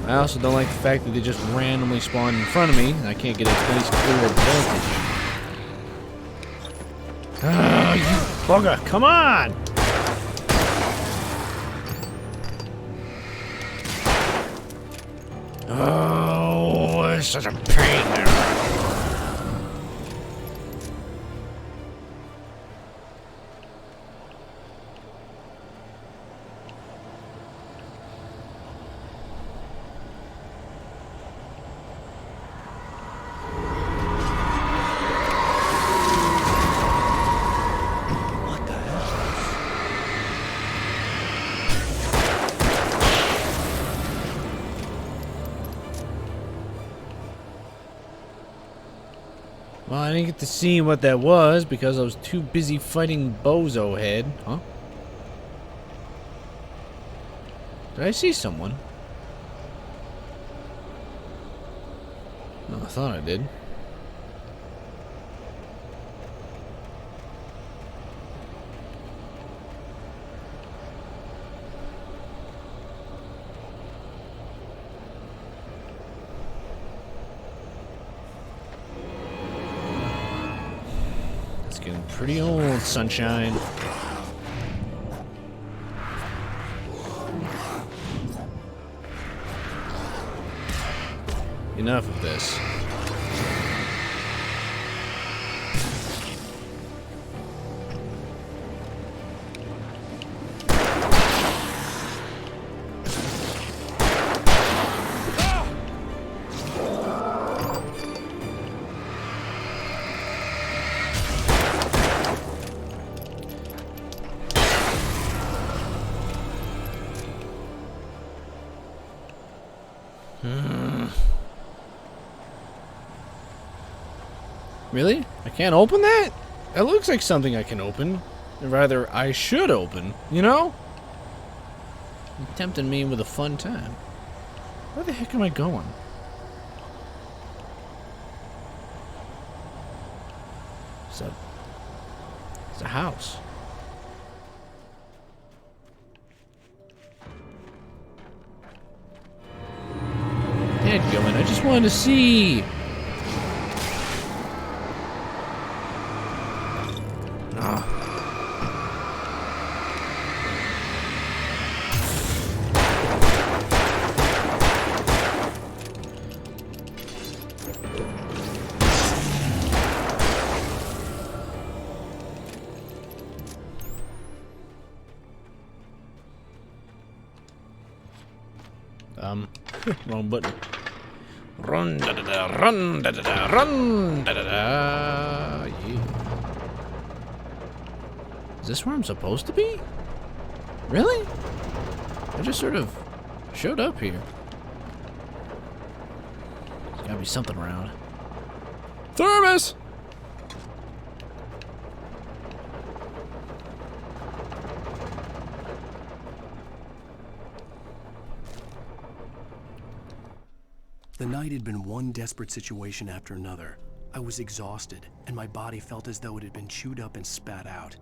S1: I also don't like the fact that they just randomly spawn in front of me and I can't get a nice clear advantage. Ah, you bugger, come on! Oh, it's such a pain there. Well, I didn't get to see what that was because I was too busy fighting Bozo Head. Huh? Did I see someone? No, I thought I did. It's getting pretty old, sunshine. Enough of this. Really? I can't open that? That looks like something I can open. Or rather, I should open, you know? You're tempting me with a fun time. Where the heck am I going? It's a house. Dadgummit, I just wanted to see. Wrong button. Run da da da, run da da da, run da da da. Yeah. Is this where I'm supposed to be? Really? I just sort of showed up here. There's gotta be something around. Thermos!
S2: The night had been one desperate situation after another. I was exhausted, and my body felt as though it had been chewed up and spat out.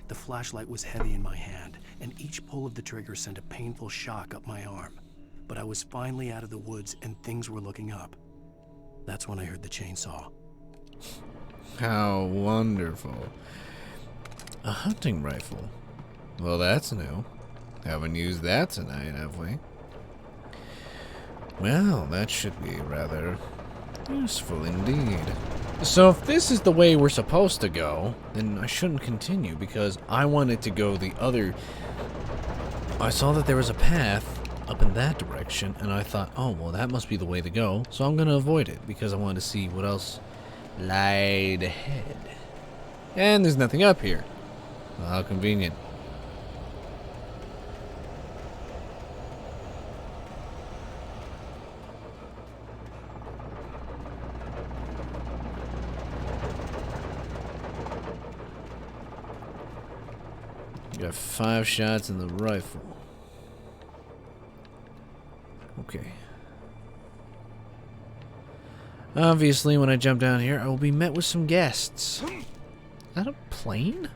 S2: The flashlight was heavy in my hand, and each pull of the trigger sent a painful shock up my arm. But I was finally out of the woods, and things were looking up. That's when I heard the chainsaw.
S1: How wonderful. A hunting rifle. Well, that's new. Haven't used that tonight, have we? Well, that should be rather useful indeed. So if this is the way we're supposed to go, then I shouldn't continue because I wanted to go the other... I saw that there was a path up in that direction and I thought, oh, well, that must be the way to go. So I'm going to avoid it because I wanted to see what else lied ahead. And there's nothing up here. Well, how convenient. Got 5 shots in the rifle. Okay. Obviously, when I jump down here, I will be met with some guests. Is that a plane?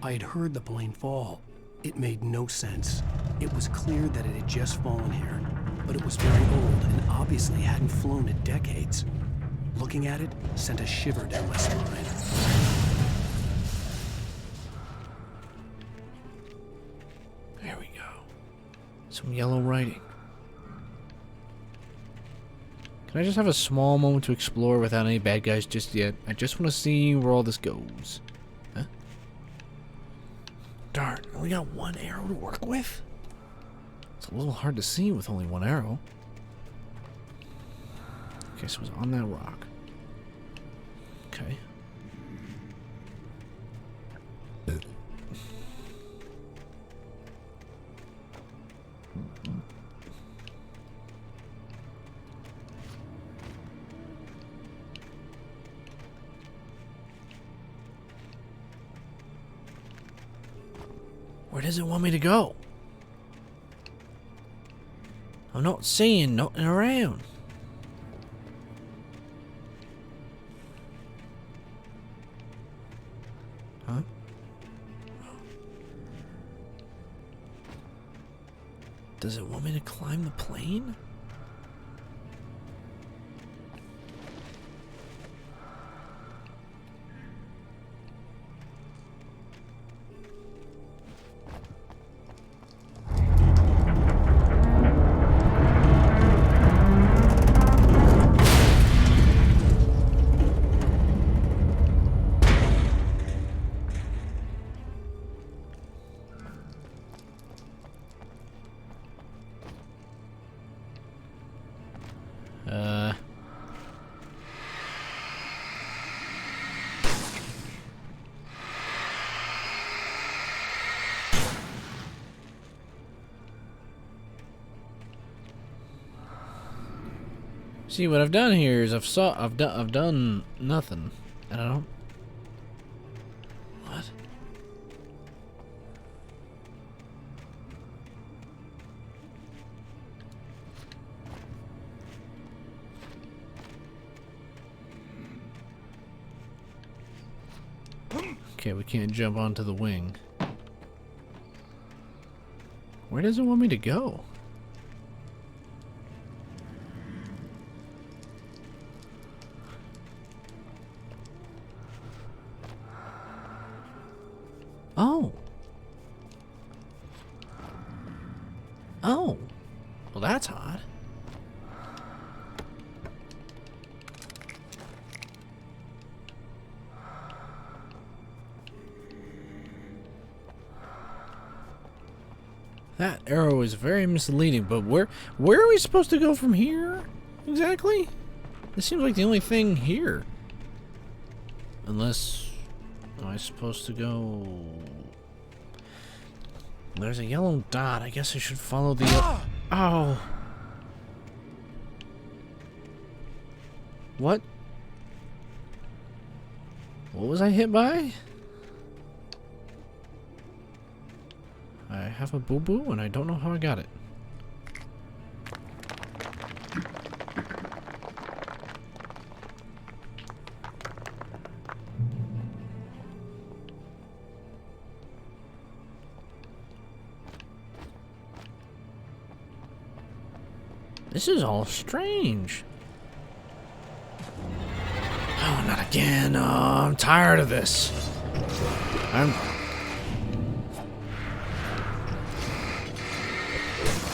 S2: I had heard the plane fall. It made no sense. It was clear that it had just fallen here, but it was very old and obviously hadn't flown in decades. Looking at it sent a shiver down my spine.
S1: Some yellow writing. Can I just have a small moment to explore without any bad guys just yet? I just want to see where all this goes. Huh? Darn, we got 1 arrow to work with? It's a little hard to see with only 1 arrow. Okay, so it was on that rock. Okay. Where does it want me to go? I'm not seeing nothing around. Huh? Does it want me to climb the plane? See, what I've done here is I've done nothing. I don't know. What? Okay, we can't jump onto the wing. Where does it want me to go? Oh. Oh. Well, that's odd. That arrow is very misleading, but where are we supposed to go from here? Exactly? This seems like the only thing here. Unless... am I supposed to go... There's a yellow dot. I guess I should follow the... Oh! What? What was I hit by? I have a boo-boo and I don't know how I got it. This is all strange. Oh, not again. Oh, I'm tired of this.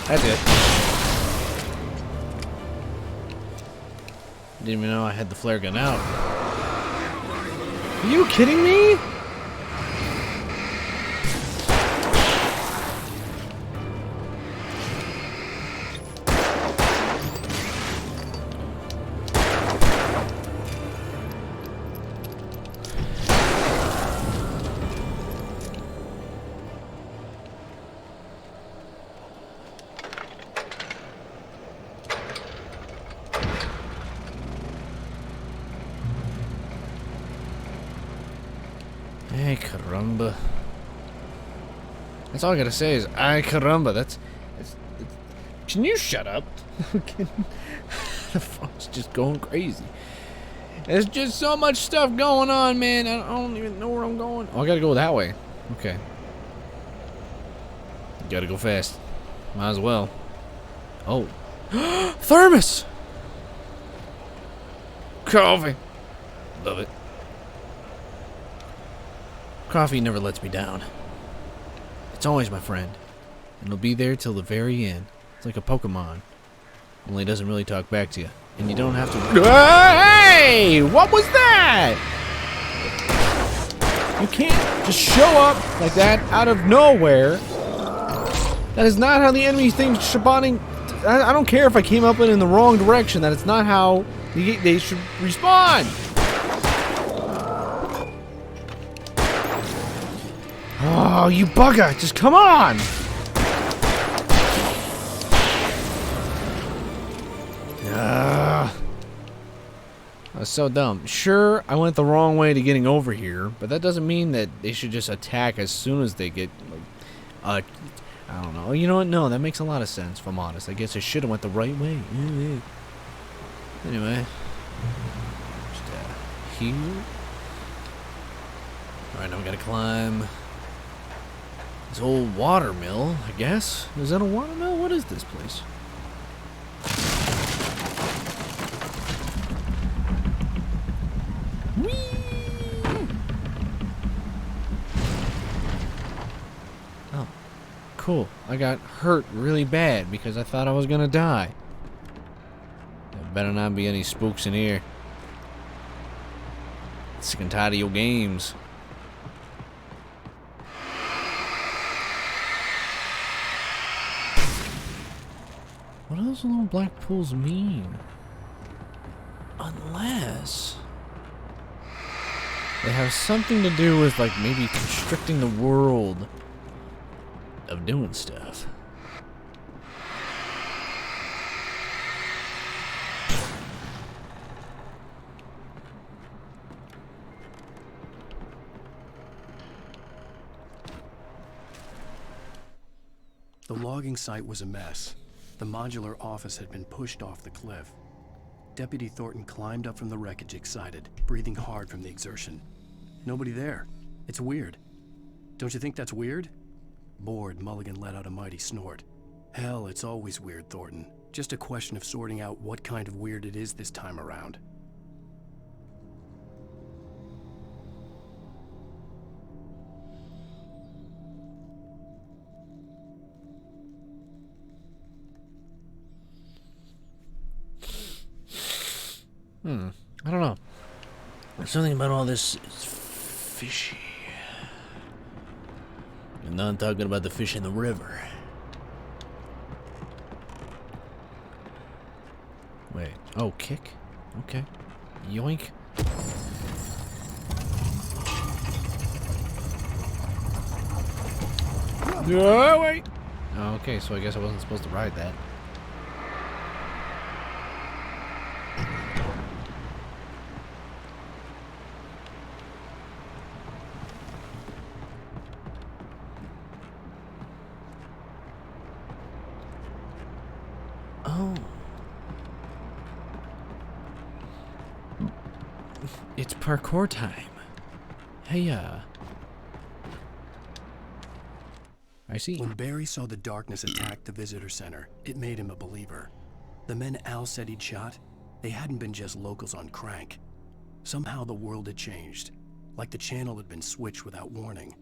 S1: That's it. Didn't even know I had the flare gun out. Are you kidding me? Ay caramba. That's all I gotta say is ay caramba. That's can you shut up? The phone's just going crazy. There's just so much stuff going on, man. I don't even know where I'm going. Oh, I gotta go that way. Okay. Gotta go fast. Might as well. Oh. Thermos! Coffee. Love it. Coffee never lets me down. It's always my friend. And it'll be there till the very end. It's like a Pokemon. Only it doesn't really talk back to you. And you don't have to... Hey! What was that? You can't just show up like that out of nowhere. That is not how the enemy thinks spawning... I don't care if I came up in the wrong direction. That is not how they should respond. Oh, you bugger! Just come on! That was so dumb. Sure, I went the wrong way to getting over here, but that doesn't mean that they should just attack as soon as they get like, I don't know. You know what? No, that makes a lot of sense, if I'm honest. I guess I should have went the right way. Anyway. Just, here. Alright, now we gotta climb this old water mill, I guess. Is that a water mill? What is this place? Oh, cool. I got hurt really bad because I thought I was gonna die. There better not be any spooks in here. Sick and tired of your games. What do those little black pools mean? Unless they have something to do with, like, maybe constricting the world of doing stuff.
S2: The logging site was a mess. The modular office had been pushed off the cliff. Deputy Thornton climbed up from the wreckage excited, breathing hard from the exertion. Nobody there. It's weird. Don't you think that's weird? Bored, Mulligan let out a mighty snort. Hell, it's always weird, Thornton. Just a question of sorting out what kind of weird it is this time around.
S1: I don't know. There's something about all this is fishy. I'm not talking about the fish in the river. Wait. Oh, kick? Okay. Yoink. Oh, wait. Oh, okay, so I guess I wasn't supposed to ride that. Oh. It's parkour time. Hey, I see.
S2: When Barry saw the darkness attack the visitor center, it made him a believer. The men Al said he'd shot, they hadn't been just locals on crank. Somehow the world had changed, like the channel had been switched without warning.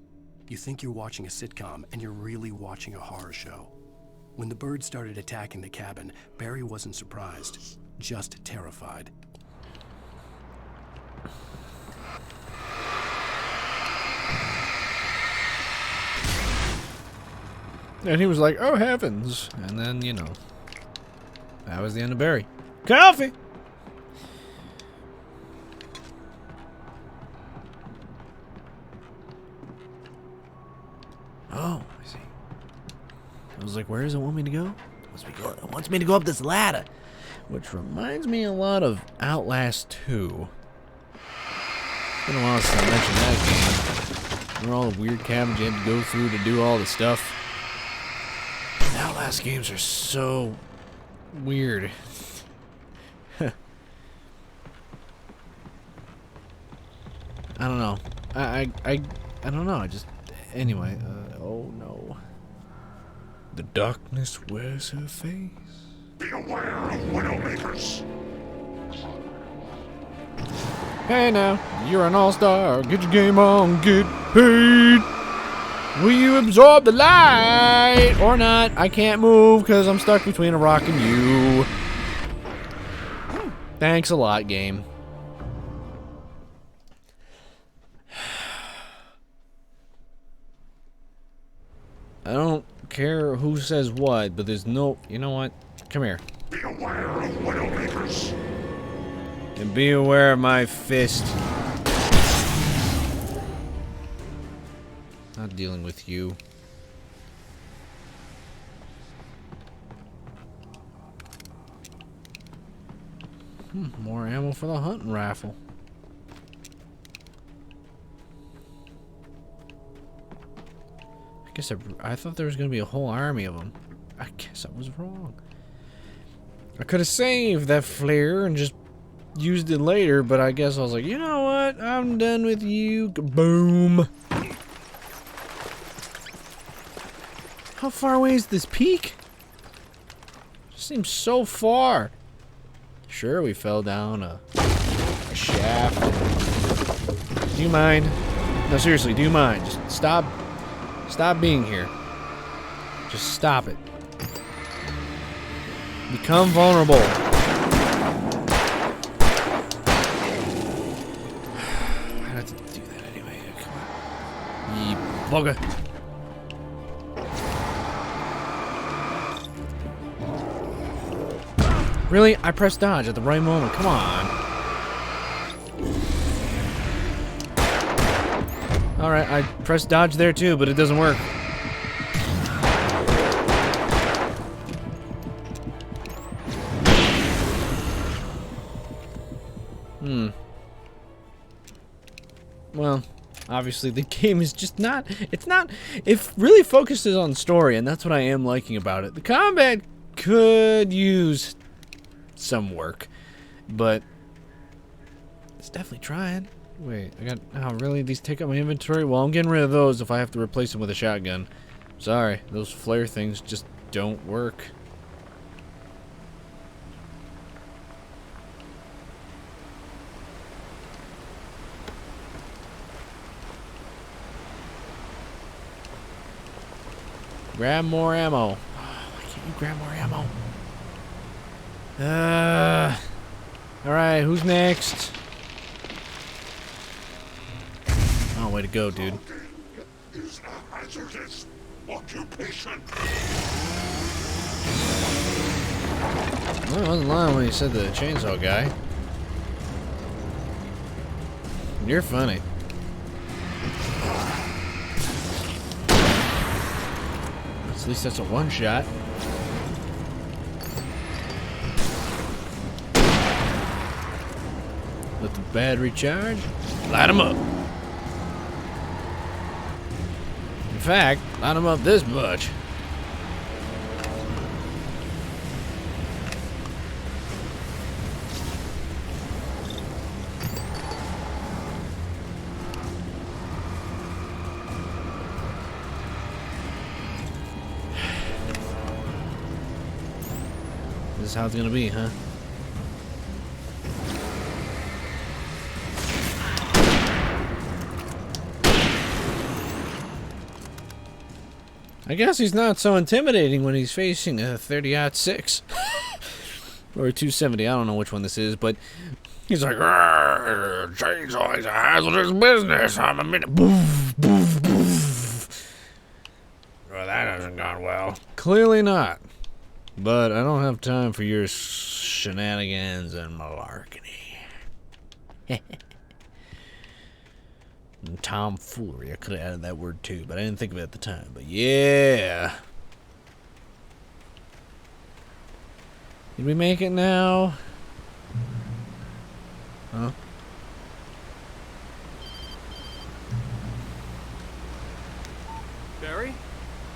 S2: You think you're watching a sitcom, and you're really watching a horror show. When the birds started attacking the cabin, Barry wasn't surprised, just terrified.
S1: And he was like, oh heavens. And then, you know, that was the end of Barry. Coffee! Oh, I see. I was like, where does it want me to go? It wants me to go up this ladder. Which reminds me a lot of Outlast 2. It's been a while since I mentioned that game. Remember all the weird cabins you had to go through to do all the stuff? Outlast games are so weird. I don't know. I don't know. I just anyway. Oh no. The darkness wears her face.
S4: Be aware of Widowmakers.
S1: Hey now, you're an all-star. Get your game on, get paid. Will you absorb the light or not? I can't move because I'm stuck between a rock and you. Thanks a lot, game. I don't care who says what, but there's no... You know what? Come here.
S4: Be aware of Widowmakers.
S1: And be aware of my fist. Not dealing with you. More ammo for the hunting rifle. I guess I thought there was gonna be a whole army of them. I guess I was wrong. I could have saved that flare and just used it later, but I guess I was like, you know what? I'm done with you. Boom. How far away is this peak? Seems so far. Sure, we fell down a shaft. Do you mind? No, seriously, do you mind? Just stop being here. Just stop it. Become vulnerable. I have to do that anyway. Come on. Ye bugger. Really? I pressed dodge at the right moment. Come on. Alright, I pressed dodge there too, but it doesn't work. Well, obviously the game is just not, it really focuses on story, and that's what I am liking about it. The combat could use some work, but it's definitely trying. Wait, really? These take up my inventory? Well, I'm getting rid of those if I have to replace them with a shotgun. Sorry, those flare things just don't work. Grab more ammo. Why can't you grab more ammo? Alright, who's next? Oh, way to go, dude.
S4: Is a hazardous occupation.
S1: Well, I wasn't lying when you said the chainsaw guy. You're funny. At least that's a one shot. Let the battery charge. Light him up. In fact, light him up this much. This is how it's gonna be, huh? I guess he's not so intimidating when he's facing a 30-06 or a 270. I don't know which one this is, but he's like, chainsaw is a hazardous business. I'm a minute. Boof, boof, boof. Well, that hasn't gone well. Clearly not. But I don't have time for your shenanigans and malarkey. Tomfoolery. I could have added that word too, but I didn't think of it at the time. But yeah. Did we make it now? Huh?
S20: Barry?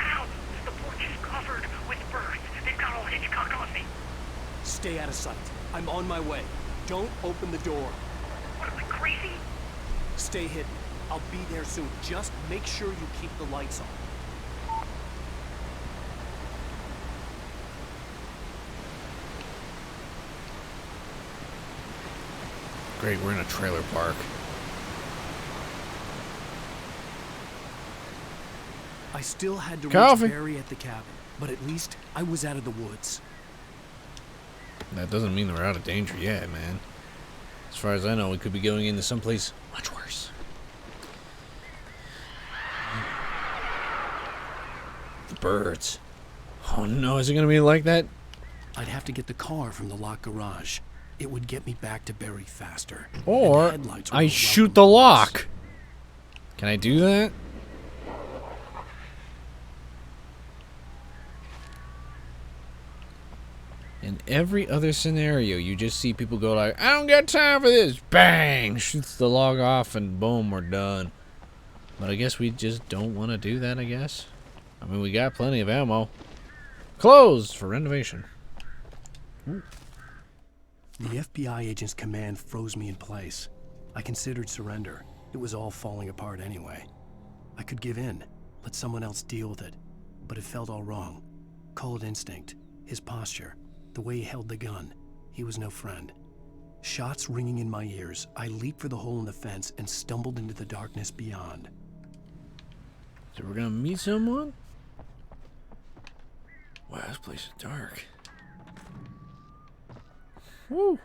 S13: Ow! The porch is covered with birds. They've got all Hitchcock on me.
S20: Stay out of sight. I'm on my way. Don't open the door.
S13: What, am I crazy?
S20: Stay hidden. I'll be there soon. Just make sure you keep the lights on.
S1: Great, we're in a trailer park.
S2: I still had to
S1: Coffee.
S2: reach Barry at the cabin, but at least I was out of the woods.
S1: That doesn't mean we're out of danger yet, man. As far as I know, we could be going into someplace much worse. The birds. Oh no, is it gonna be like that?
S2: I'd have to get the car from the locked garage. It would get me back to Barry faster.
S1: Or
S2: And the headlights were
S1: I
S2: the
S1: shoot
S2: welcome
S1: the
S2: bonus.
S1: lock. Can I do that? In every other scenario, you just see people go like, I don't got time for this. Bang! Shoots the log off and boom, we're done. But I guess we just don't want to do that, I guess. I mean, we got plenty of ammo. Closed for renovation. Ooh.
S2: The FBI agent's command froze me in place. I considered surrender. It was all falling apart anyway. I could give in, let someone else deal with it, but it felt all wrong. Call it instinct, his posture, the way he held the gun. He was no friend. Shots ringing in my ears, I leaped for the hole in the fence and stumbled into the darkness beyond.
S1: So we're gonna meet someone? Wow, this place is dark. Woo!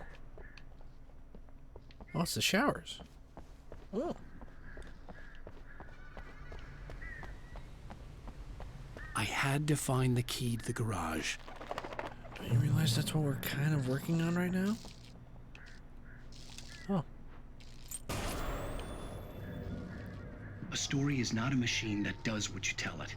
S1: Oh, it's the showers. Oh.
S2: I had to find the key to the garage.
S1: Do you realize that's what we're kind of working on right now? Oh.
S10: A story is not a machine that does what you tell it.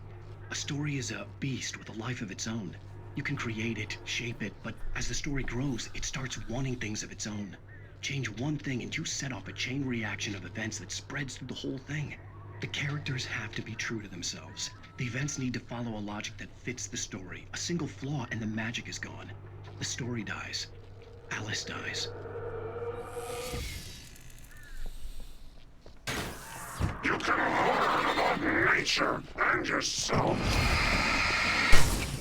S10: A story is a beast with a life of its own. You can create it, shape it, but as the story grows, it starts wanting things of its own. Change one thing and you set off a chain reaction of events that spreads through the whole thing. The characters have to be true to themselves. The events need to follow a logic that fits the story. A single flaw and the magic is gone. The story dies. Alice dies.
S4: You can learn about nature and yourself.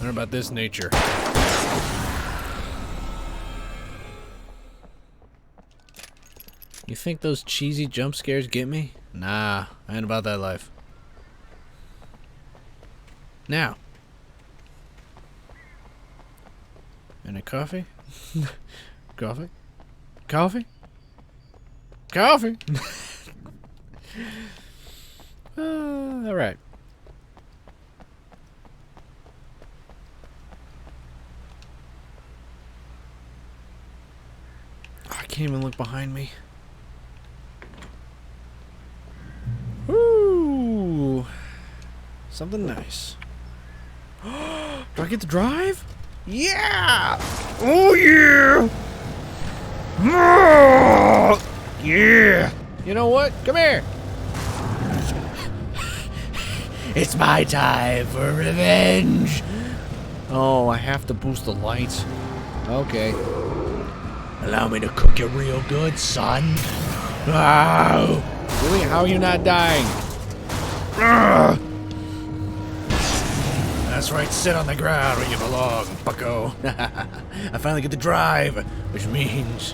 S1: Learn about this nature. You think those cheesy jump scares get me? Nah, I ain't about that life. Now. And a coffee? Coffee? Coffee? Coffee? Alright. I can't even look behind me. Ooh. Something nice. Do I get to drive? Yeah! Oh yeah! Yeah! You know what? Come here! It's my time for revenge! Oh, I have to boost the lights. Okay. Allow me to cook you real good, son. Ow! Really? How are you not dying? Ugh. That's right, sit on the ground where you belong, bucko. I finally get to drive, which means...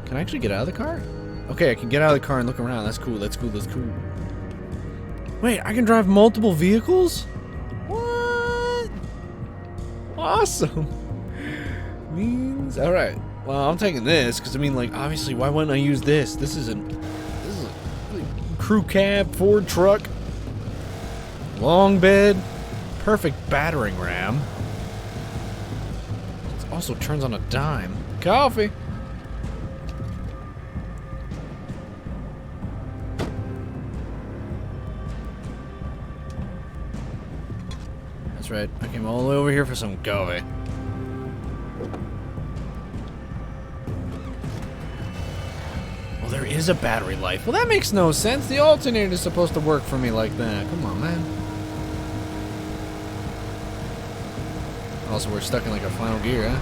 S1: Can I actually get out of the car? Okay, I can get out of the car and look around. That's cool, that's cool, that's cool. Wait, I can drive multiple vehicles? What? Awesome. Means... Alright. Well, I'm taking this, because I mean, like, obviously, why wouldn't I use this? This is a crew cab, Ford truck. Long bed. Perfect battering ram. It also turns on a dime. Coffee. That's right. I came all the way over here for some coffee. Well, there is a battery life. Well, that makes no sense. The alternator is supposed to work for me like that. Come on, man. Also, we're stuck in like a final gear, huh?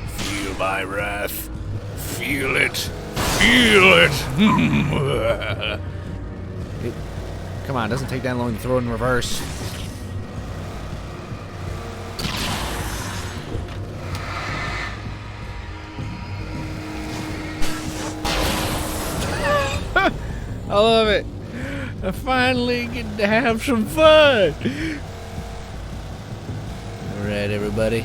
S1: Feel my wrath. Feel it. Feel it. Come on, it doesn't take that long to throw it in reverse. I love it. I finally get to have some fun. Alright, everybody.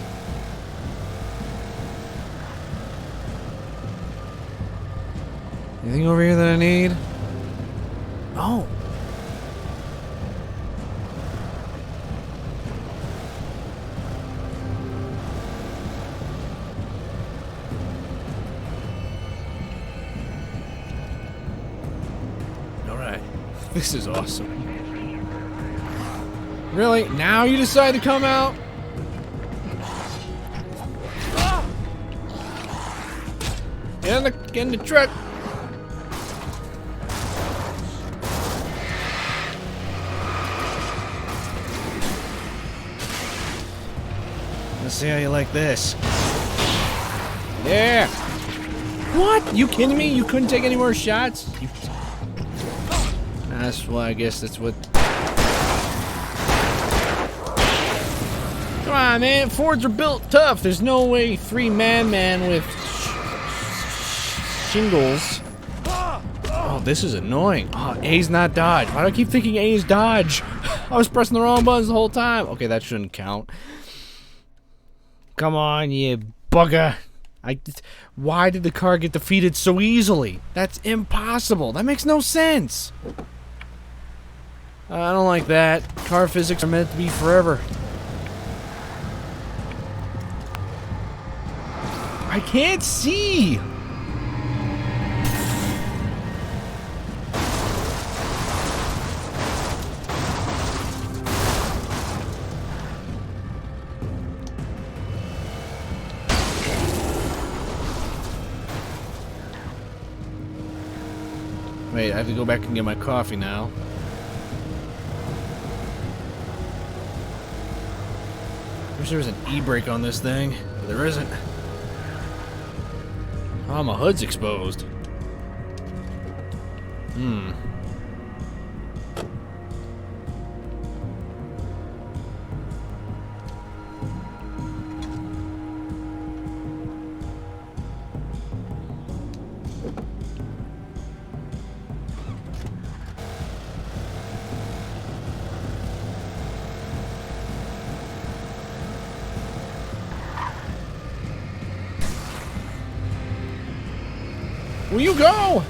S1: Anything over here that I need? Oh. Alright. This is awesome. Really? Now you decide to come out? Get in the truck. Let's see how you like this. Yeah. What? You kidding me? You couldn't take any more shots? That's why I guess that's what... Come on, man. Fords are built tough. There's no way 3 man with shingles. Oh, this is annoying. Oh, A's not dodge. Why do I keep thinking A is dodge? I was pressing the wrong buttons the whole time. Okay, that shouldn't count. Come on, you bugger. Why did the car get defeated so easily? That's impossible. That makes no sense. I don't like that. Car physics are meant to be forever. I can't see. Wait, I have to go back and get my coffee now. Wish there was an e-brake on this thing, but there isn't. Oh, my hood's exposed. Will you go?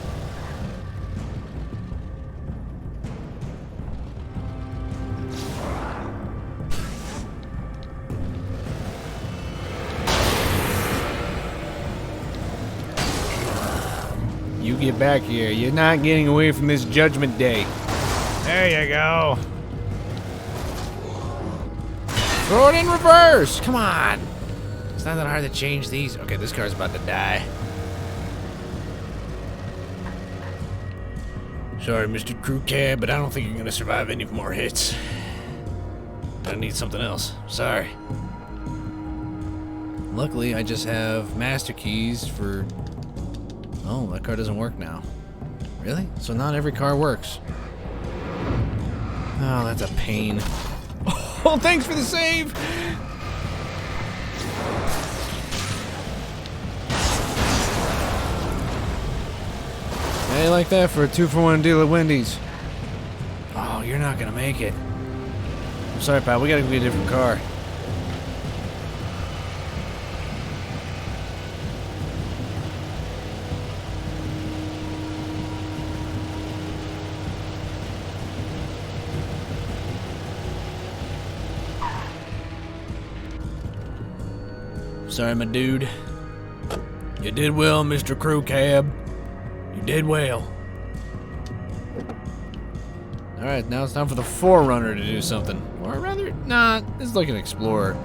S1: You get back here. You're not getting away from this Judgment Day. There you go. Throw it in reverse. Come on. It's not that hard to change these. Okay, this car's about to die. Sorry, Mr. Crew Cab, but I don't think you're gonna survive any more hits. I need something else. Sorry. Luckily, I just have master keys for... Oh, that car doesn't work now. Really? So not every car works. Oh, that's a pain. Oh, thanks for the save! I ain't like that for a 2-for-1 deal at Wendy's. Oh, you're not gonna make it. I'm sorry, pal. We gotta get a different car. Sorry, my dude. You did well, Mr. Crew Cab. You did well. Alright, now it's time for the Forerunner to do something. Or rather, nah, it's like an Explorer.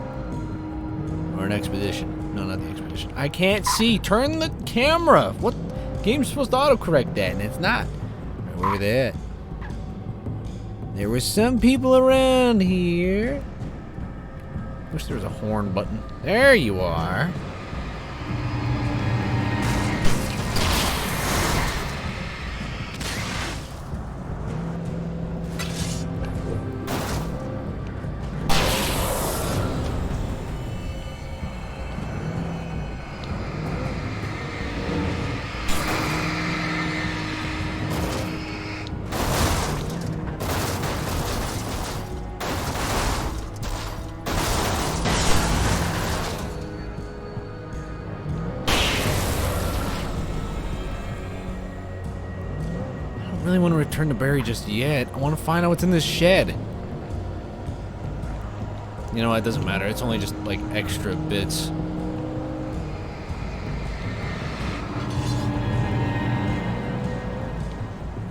S1: Or an Expedition. No, not the Expedition. I can't see. Turn the camera. What? Game's supposed to autocorrect that, and it's not. Right, where were they at? There were some people around here. Wish there was a horn button. There you are. I don't really want to return to Barry just yet. I want to find out what's in this shed. You know what? It doesn't matter. It's only just like extra bits.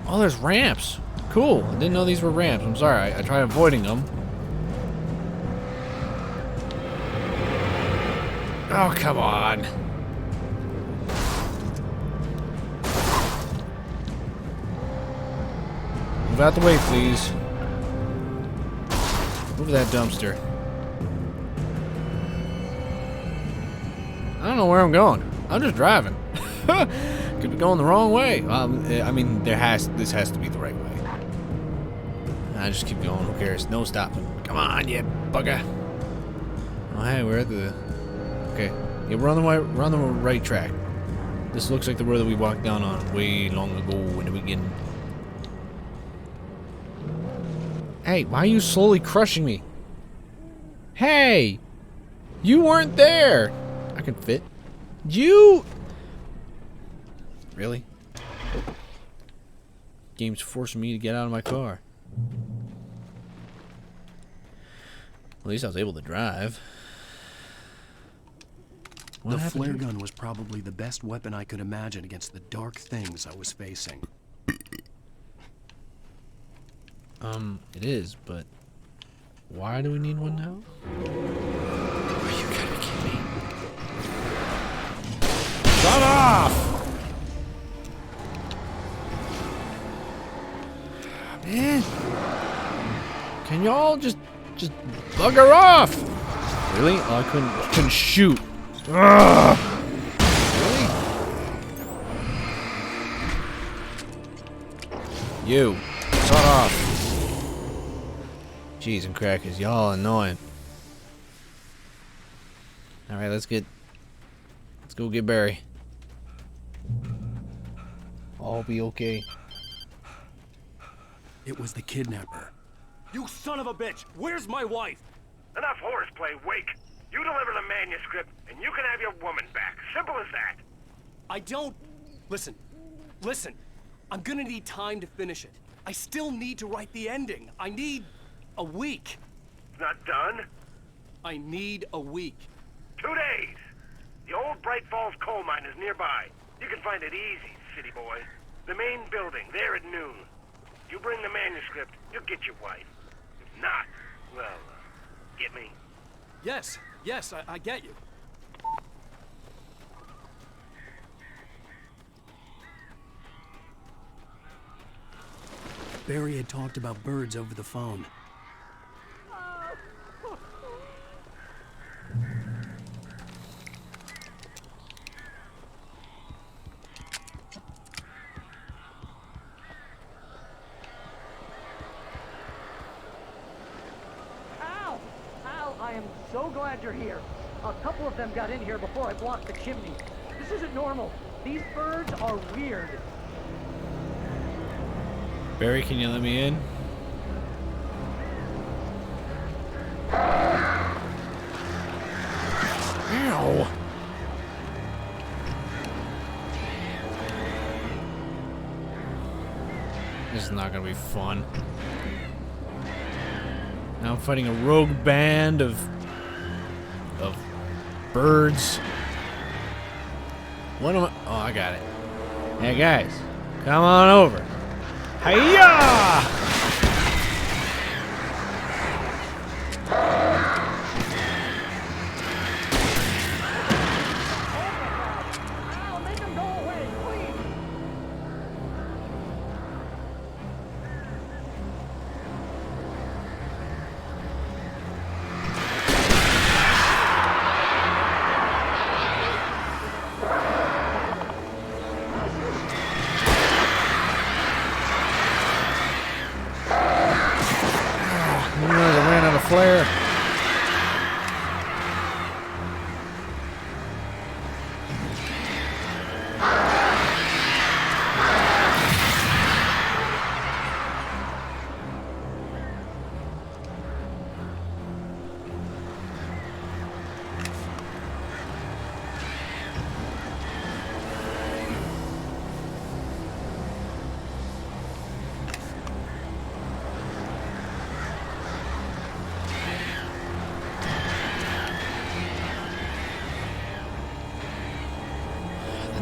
S1: Oh, there's ramps. Cool. I didn't know these were ramps. I'm sorry. I tried avoiding them. Oh, come on. Move out the way, please. Move that dumpster. don't know where I'm going. I'm just driving. Could be going the wrong way. I mean, this has to be the right way. I just keep going. Who cares? No stopping. Come on, you bugger. Oh, hey, we're at the. Okay, yeah, we're on the right track. This looks like the road that we walked down on way long ago in the beginning. Hey, why are you slowly crushing me? Hey, you weren't there. I can fit. You. Really? Game's forcing me to get out of my car. At least I was able to drive.
S2: The flare gun was probably the best weapon I could imagine against the dark things I was facing.
S1: It is, but why do we need one now? Are you gotta kill me? Shut off! Man, can y'all just bugger off? Really? Oh, I couldn't shoot. Ugh. Really? You, shut off. Cheese and crackers, y'all annoying. All right, let's go get Barry. I'll be okay.
S2: It was the kidnapper.
S7: You son of a bitch! Where's my wife?
S13: Enough horseplay, Wake. You deliver the manuscript, and you can have your woman back. Simple as that.
S20: I don't... Listen. I'm gonna need time to finish it. I still need to write the ending. I need a week.
S13: It's not done?
S20: I need a week.
S13: 2 days. The old Bright Falls coal mine is nearby. You can find it easy, city boy. The main building, there at noon. You bring the manuscript, you'll get your wife. If not, well, get me.
S20: Yes, I get you.
S2: Barry had talked about birds over the phone.
S17: I am so glad you're here. A couple of them got in here before I blocked the chimney. This isn't normal. These birds are weird.
S1: Barry, can you let me in? Ow! This is not gonna be fun. Now I'm fighting a rogue band of birds. What am I? Oh, I got it. Hey guys, come on over. Hiya! Flare.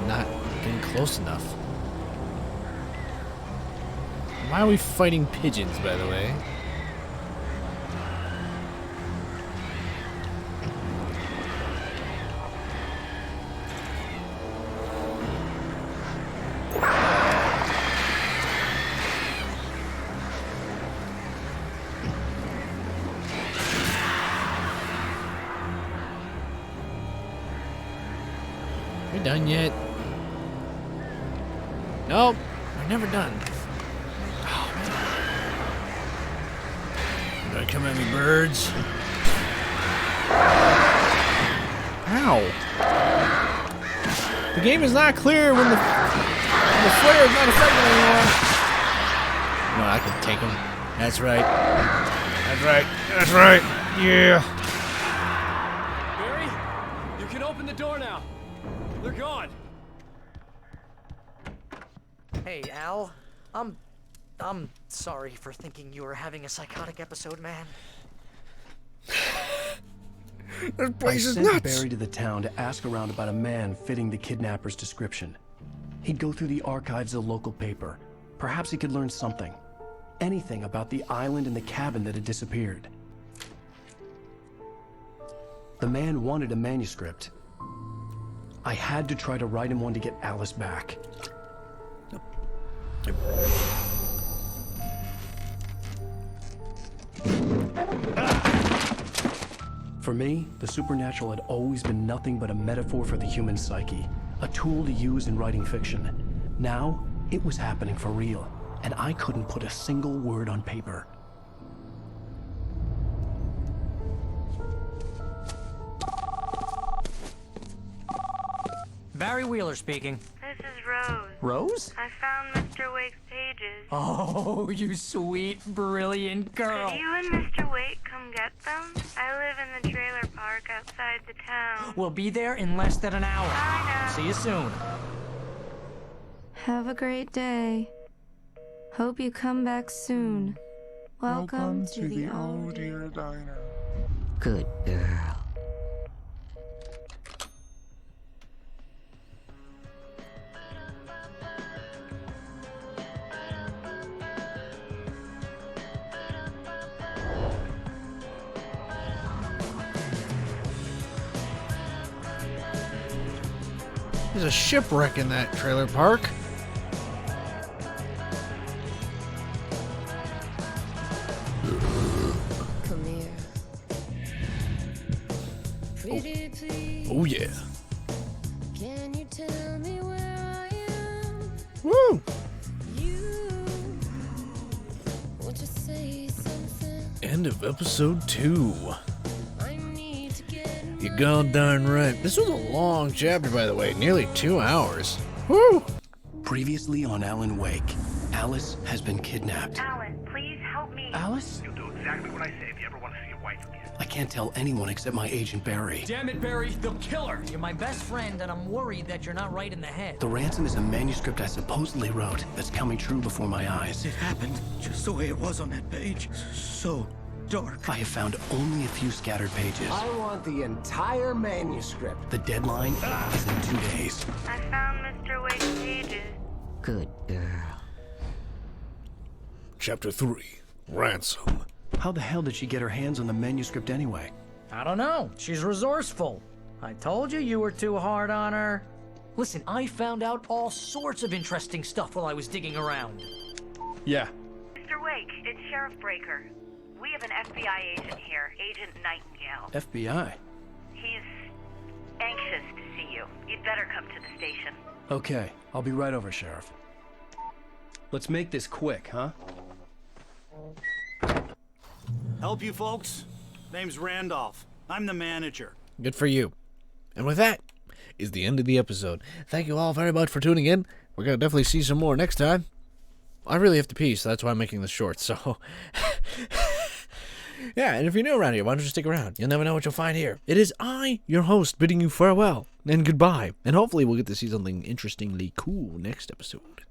S1: Not getting close enough. Why are we fighting pigeons, by the way? done yet? Nope, we're never done. Oh, man. You gonna come at me, birds? Ow. The game is not clear when the flare is not effective anymore. No, I can take him. That's right. That's right. That's right. Yeah.
S20: Barry, you can open the door now. They're gone.
S17: Hey, Al. I'm sorry for thinking you were having a psychotic episode, man.
S1: This place
S2: I
S1: is
S2: sent
S1: nuts.
S2: Barry to the town to ask around about a man fitting the kidnapper's description. He'd go through the archives of the local paper. Perhaps he could learn something. Anything about the island and the cabin that had disappeared. The man wanted a manuscript. I had to try to write him one to get Alice back. For me, the supernatural had always been nothing but a metaphor for the human psyche, a tool to use in writing fiction. Now, it was happening for real, and I couldn't put a single word on paper.
S17: Barry Wheeler speaking.
S11: This is Rose.
S17: Rose?
S11: I found Mr. Wake's pages.
S17: Oh, you sweet, brilliant girl.
S11: Could you and Mr. Wake come get them? I live in the trailer park outside the town.
S17: We'll be there in less than an hour.
S11: Bye now.
S17: See you soon.
S18: Have a great day. Hope you come back soon. Welcome to the Oh Dear
S4: Diner.
S17: Good girl.
S1: There's a shipwreck in that trailer park.
S12: Come here. Pretty please.
S1: Oh yeah.
S12: Can you tell me where I am?
S1: Woo!
S12: Won't you say something?
S1: End of episode 2.
S12: I need to get
S1: You're gone darn right. This was a long chapter, by the way. Nearly 2 hours. Woo!
S2: Previously on Alan Wake, Alice has been kidnapped.
S11: Alan, please help me.
S2: Alice?
S13: You'll do exactly what I say if you ever want to see your wife again.
S2: I can't tell anyone except my agent Barry.
S20: Damn it, Barry, they'll kill her.
S17: You're my best friend, and I'm worried that you're not right in the head.
S2: The ransom is a manuscript I supposedly wrote that's coming true before my eyes.
S3: It happened just the way it was on that page. So dark.
S2: I have found only a few scattered pages.
S5: I want the entire manuscript.
S2: The deadline is in 2 days.
S11: I found Mr. Wake's pages.
S17: Good girl.
S1: Chapter 3. Ransom.
S2: How the hell did she get her hands on the manuscript anyway?
S17: I don't know. She's resourceful. I told you were too hard on her. Listen, I found out all sorts of interesting stuff while I was digging around.
S20: Yeah.
S11: Mr. Wake, it's Sheriff Breaker. We have an FBI agent here, Agent Nightingale.
S2: FBI?
S11: He's anxious to see you. You'd better come to the station.
S2: Okay, I'll be right over, Sheriff.
S20: Let's make this quick, huh?
S7: Help you folks? Name's Randolph. I'm the manager.
S1: Good for you. And with that is the end of the episode. Thank you all very much for tuning in. We're going to definitely see some more next time. I really have to pee, so that's why I'm making this short, so... Yeah, and if you're new around here, why don't you stick around? You'll never know what you'll find here. It is I, your host, bidding you farewell and goodbye. And hopefully we'll get to see something interestingly cool next episode.